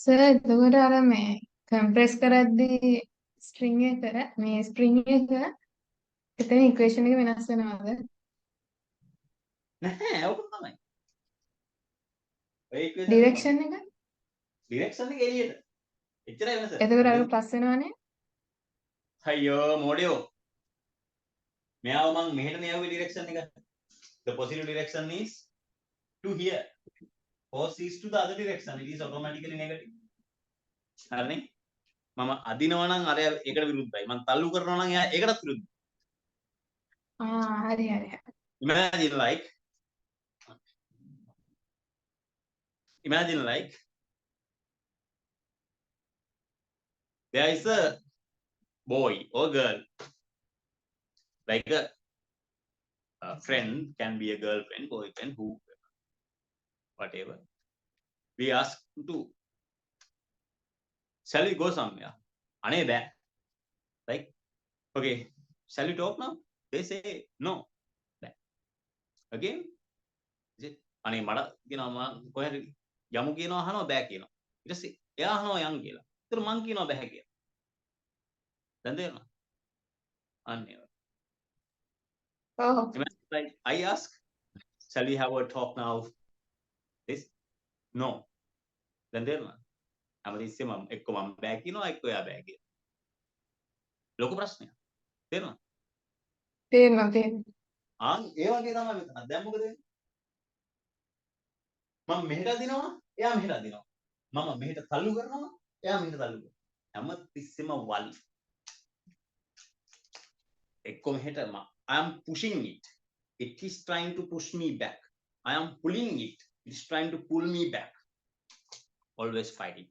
[SPEAKER 3] සර් එතකොට අර මේ කම්ප්‍රෙස් කරද්දී ස්ට්‍රින්ග් එක මේ ස්ප්‍රින්ග් එක එතන ඉක්වේෂන් එක වෙනස් වෙනවද?
[SPEAKER 1] නැහැ, ඔක තමයි. ඔය ඉක්වේෂන්
[SPEAKER 3] ඩිරෙක්ෂන් එක?
[SPEAKER 1] ඩිරෙක්ෂන් එක එළියට. එච්චරයි වෙනස.
[SPEAKER 3] එතකොට අර ප්ලස් වෙනවනේ?
[SPEAKER 1] අයියෝ මොඩියෝ. මෙයාව මං මෙහෙට නියුවේ ඩිරෙක්ෂන් එක. The positive direction is to here. Force is to the other direction. It is automatically negative. හරිනේ? මම අදිනවා නම් අර ඒකට විරුද්ධයි. මම තල්ලු කරනවා නම් එයා ඒකටත් විරුද්ධයි.
[SPEAKER 3] හරි හරි.
[SPEAKER 1] Imagine like there is a boy or girl. Like a friend can be a girlfriend, boyfriend, who, whatever. We ask to, shall we go somewhere? Ane bad. Like, okay, shall we talk now? They say no. Bad. Again, අනේ මට කියනවා මම කොහෙද යමු කියනවා අහනවා බෑ කියනවා ඊට පස්සේ එයා අහනවා යන් කියලා ඒතර මං කියනවා බෑ කියලා දැන් තේරෙනවද අන්න ඒ
[SPEAKER 3] Oh,
[SPEAKER 1] like I ask shall we have a talk now this no දැන් තේරෙනවද හැමතිස්සෙම එක්ක මම බෑ කියනවා එක්ක එයා බෑ කියනවා ලොකු ප්‍රශ්නයක් තේරෙනවද
[SPEAKER 3] තේරෙනවා.
[SPEAKER 1] ඒ වගේ තමයි මෙතන දැන් මොකද වෙන්නේ මම මෙහෙට අදිනවා එයා මෙහෙට අදිනවා මම මෙහෙට තල්ලු කරනවා එයා මෙහෙට තල්ලු කරනවා හැමතිස්සෙම වල් එක්ක මෙහෙට I am pushing it. It is trying to push me back. I am pulling it. It is trying to pull me back. Always fighting.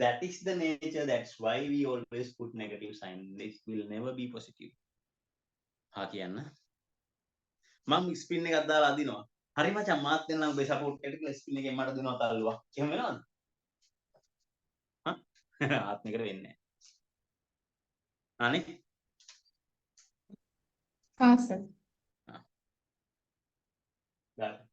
[SPEAKER 1] That is the nature. That's why we always put negative sign. This will never be positive. Ha kiyanna. මම spin එකක් දාලා අදිනවා. හරි මචං මාත් එන්නම් ඔබේ support එකට කියලා ස්පින් එකෙන් මට දෙනවා තල්ලුවක්. එහෙම වෙනවද? හා ආත්මයකට වෙන්නේ නැහැ. අනේ
[SPEAKER 3] Awesome.
[SPEAKER 1] දාලා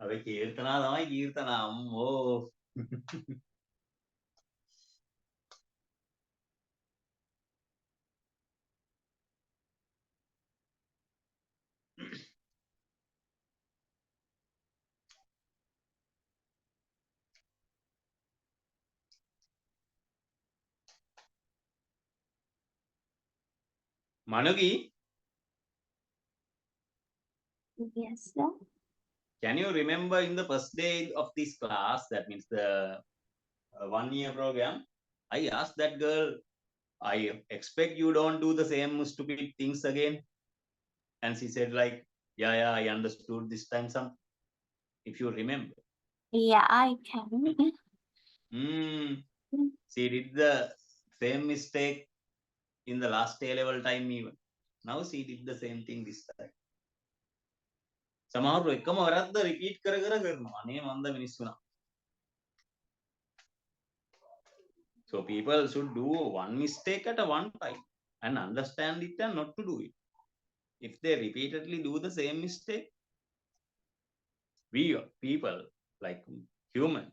[SPEAKER 1] අර කීර්තනා තමයි කීර්තනා අම්මෝ Manugi,
[SPEAKER 2] Yes, sir.
[SPEAKER 1] can you remember in the first day of this class, that means the 1 year program, I asked that girl, I expect you don't do the same stupid things again. And she said like, yeah, I understood this time some, if you remember.
[SPEAKER 2] Yeah, I can.
[SPEAKER 1] She did the same mistake in the last A-level time even. Now she did the same thing this time. සමහරව එකම වරද්ද repeat කර කරනවා අනේ මන්ද මිනිස්සුනා so people should do one mistake at a one time and understand it and not to do it if they repeatedly do the same mistake we people like human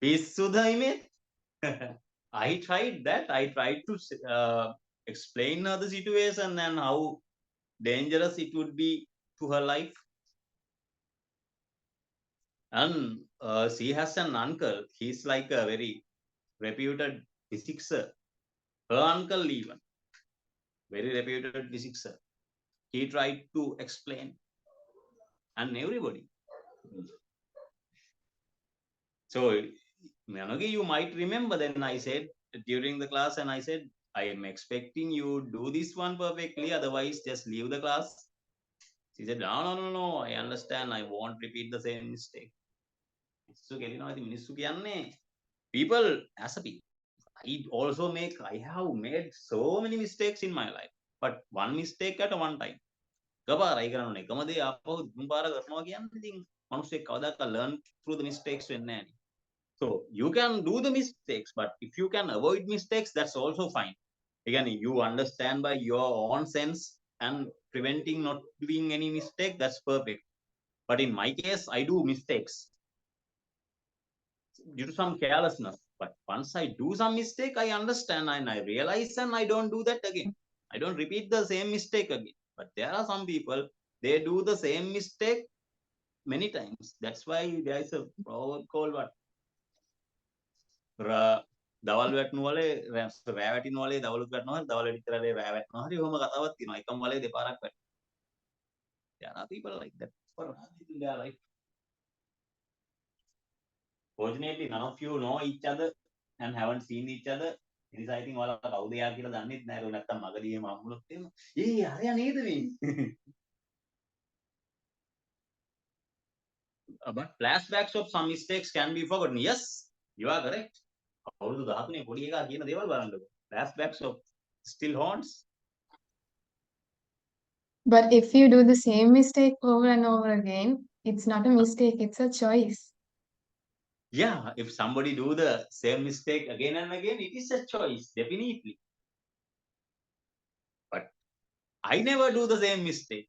[SPEAKER 1] පිස්සුද ඉමේ I tried that. I tried to explain her the situation and how dangerous it would be to her life. And she has an uncle. He's like a very reputed physicser. Her uncle even. Very reputed physicser. He tried to explain. And everybody. So, Manogi, you might remember then I said during the class and I said, I am expecting you do this one perfectly, otherwise just leave the class. She said, no, I understand, I won't repeat the same mistake. People, as a people, I have made so many mistakes in my life, but one mistake at one time. Learn through the mistakes. So you can do the mistakes, but if you can avoid mistakes, that's also fine. Again, you understand by your own sense and preventing not doing any mistake, that's perfect. But in my case, I do mistakes due to some carelessness. But once I do some mistake, I understand and I realize and I don't do that again. I don't repeat the same mistake again. But there are some people, they do the same mistake many times. That's why there is a proverb called what? දවල් වැටෙන වලේ රෑ වැටින වලේ දවලුත් වැටෙනවා දවල් වැටිතරලේ රෑ වැටෙනවා හරි ඔහොම කතාවක් තියෙනවා එකම වලේ දෙපාරක් වැටෙනවා there are people like that for in their life fortunately none of you know each other and haven't seen each other ඉතින් I think ඔයාලා කවුද යා කියලා දන්නෙත් නැහැ ඒක නැත්තම් මගදී එහෙම හම්බුනොත් එහෙම ඒ අරයා නේද මේ But flashbacks of some mistakes can be forgotten. Yes, you are correct. Flashbacks of still haunts.
[SPEAKER 3] But if you do the same mistake over and over again, it's not a mistake, it's a choice.
[SPEAKER 1] Yeah, if somebody do the same mistake again and again, it is a choice, definitely. But I never do the same mistake.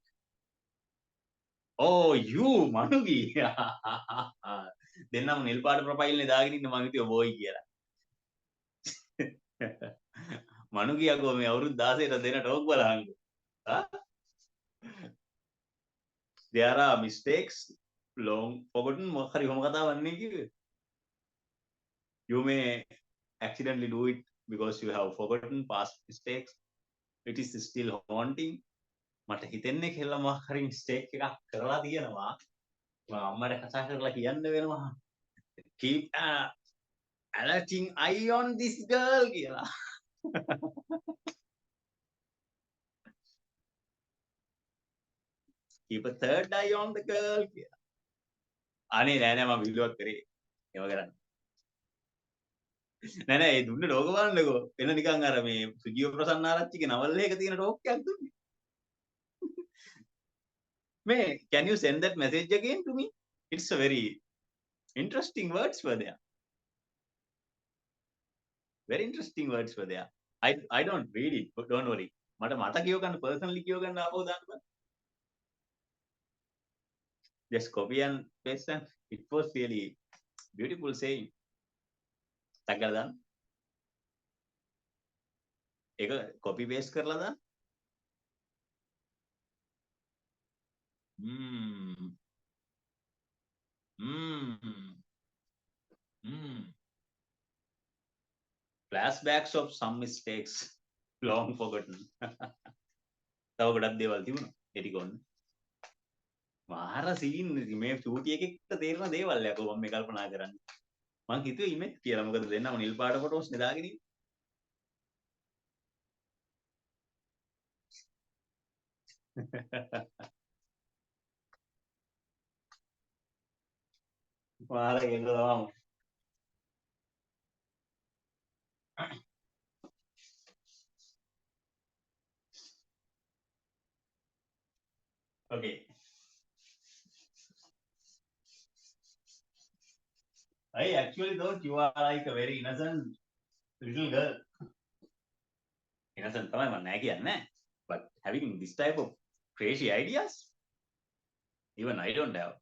[SPEAKER 1] Oh, you, Manugi. දෙන්නම නිල් පාට profile නේ දාගෙන ඉන්න මං හිතුවා boy කියලා. මනුගියකෝ මේ අවුරුදු 16ට දෙන talk බලහංගු. There are mistakes long forgotten මොකක් හරි කොහොම කතාවක් නේ කිව්වේ. You may accidentally do it because you have forgotten past mistakes. It is still haunting. මට හිතෙන්නේ කියලා මොකක් හරි mistake එකක් කරලා තියෙනවා. මම අම්මට කතා කරලා කියන්න වෙනවා. Keep alerting eye on this girl කියලා. Keep a third eye on the girl කියලා. අනේ නෑ නෑ මම විලුවක් කරේ. ඒව කරන්න. නෑ නෑ ඒ දුන්න ඩෝක බලන්නකෝ. එන නිකන් අර මේ සුජීව ප්‍රසන්න ආරච්චිගේ නවල් එකක තියෙන ඩෝක් එකක් දුන්නේ. May, can you send that message again to me? It's a very interesting words were there. Very interesting words were there. I don't read it, but don't worry. මට කියව ගන්න personally කියව ගන්න ආපහු දාන්න බෑ. Just copy and paste and it was really beautiful saying. තග්ගල දාන්න. ඒක copy paste කරලා දාන්න. Flashbacks of some mistakes long forgotten. තව ගොඩක් දේවල් තිබුණා. ඒ ටික ඔන්න. මාර සීන් මේ ෂූටි එකෙක්ට තේරෙන දේවල් යකෝ මම මේ කල්පනා කරන්නේ. මං හිතුවේ ඉමේජ් කියලා. මොකද දෙන්නම නිල් පාට ෆොටෝස් නෙදාගෙන ඉන්නේ. මාර ගෙදරම. Okay. I actually thought you are like a very innocent little girl. Innocent තමයි මම නෑ කියන්නේ. But having this type of crazy ideas, even I don't have.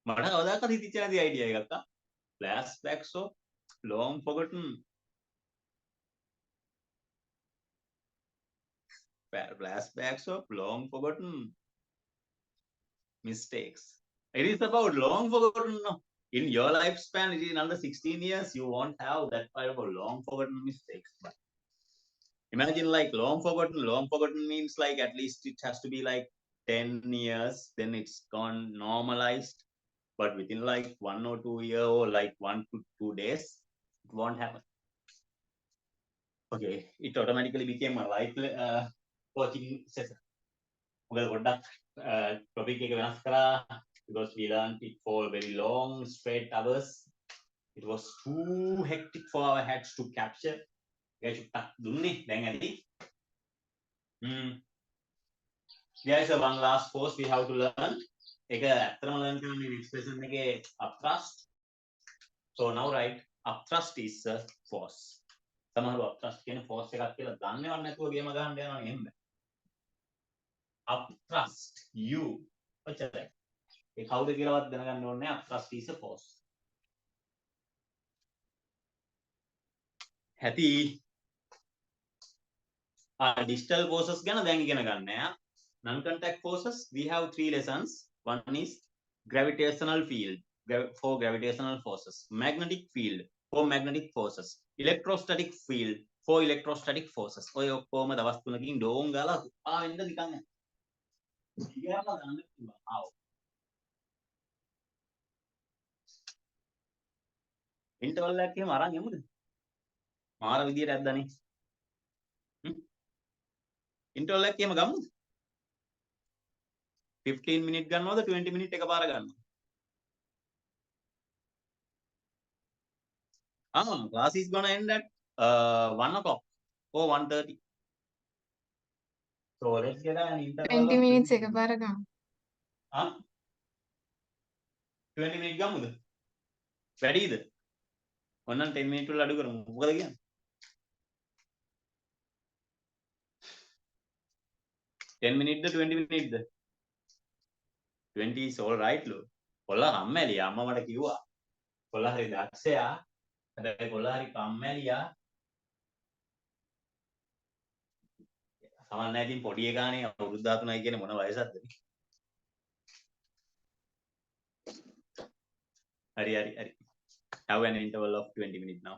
[SPEAKER 1] මට කවදාකවත් හිතෙච්ච නැති idea එකක්. Flashbacks of long forgotten. Flashbacks of long forgotten mistakes. It is about long forgotten. No? In your lifespan, it is another 16 years. You won't have that type of long forgotten mistakes. But imagine like long forgotten. Long forgotten means like at least it has to be like 10 years. Then it's gone normalized. But within like 1 or 2 years or like 1 to 2 days, it won't happen. Okay, it automatically became a live coaching session. මොකද පොඩ්ඩක් topic එක වෙනස් කරා because we learned it for very long straight hours. It was too hectic for our heads to capture. ඒක චුට්ටක් දුන්නේ දැන් ඇති. There is a one last force we have to learn. ඒක ඇත්තටම learn කරන්නේ expression එකේ upthrust. So now right, upthrust is a force. සමහරව upthrust කියන force එකක් කියලා දන්නේවත් නැතුව ගේම ගහන්න යනවා නේ එහෙම. Upthrust you ඔච්චරයි. ඒ කවුද කියලාවත් දැනගන්න ඕනේ නැහැ. Upthrust is a force. හැටි digital forces ගැන දැන් ඉගෙන ගන්න ඈ. Non-contact forces, we have 3 lessons. One is gravitational field for gravitational forces, magnetic field for magnetic forces, electrostatic field for electrostatic forces. ඔය ඔක්කොම දවස් 3කින් ඩෝන් ගාලා ආවෙන්න නිකන් ඉගෑම ගන්න පුළුවන්. ආව. ඉන්ටර්වල් එකක් එහෙම අරන් යමුද? මාර විදියට ඇද්දානේ. ඉන්ටර්වල් එකක් එහෙම ගමුද? 15 minute ගන්නවද 20 minute එකපාර ගන්නවද? Class is gonna end at 1 o'clock or 1:30. So let's get an interval
[SPEAKER 3] 20
[SPEAKER 1] of
[SPEAKER 3] minutes එකපාර ගමු.
[SPEAKER 1] 20 minute ගමුද? වැඩිද? ඔන්නම් 10 minute වල අඩු කරමු. මොකද කියන්නේ? 10 minute the 20 minute the? 20 is all right ලෝ. කොල්ලා කම්මැලියා. අම්මා මට කිව්වා. කොල්ලා හරි දක්ෂයා. හැබැයි කොල්ලා හරි කම්මැලියා. සමහර නැහැ ඉතින් පොඩි එකානේ අවුරුදු 13යි කියන්නේ මොන වයසක්ද? හරි. Have an interval of 20 minutes now.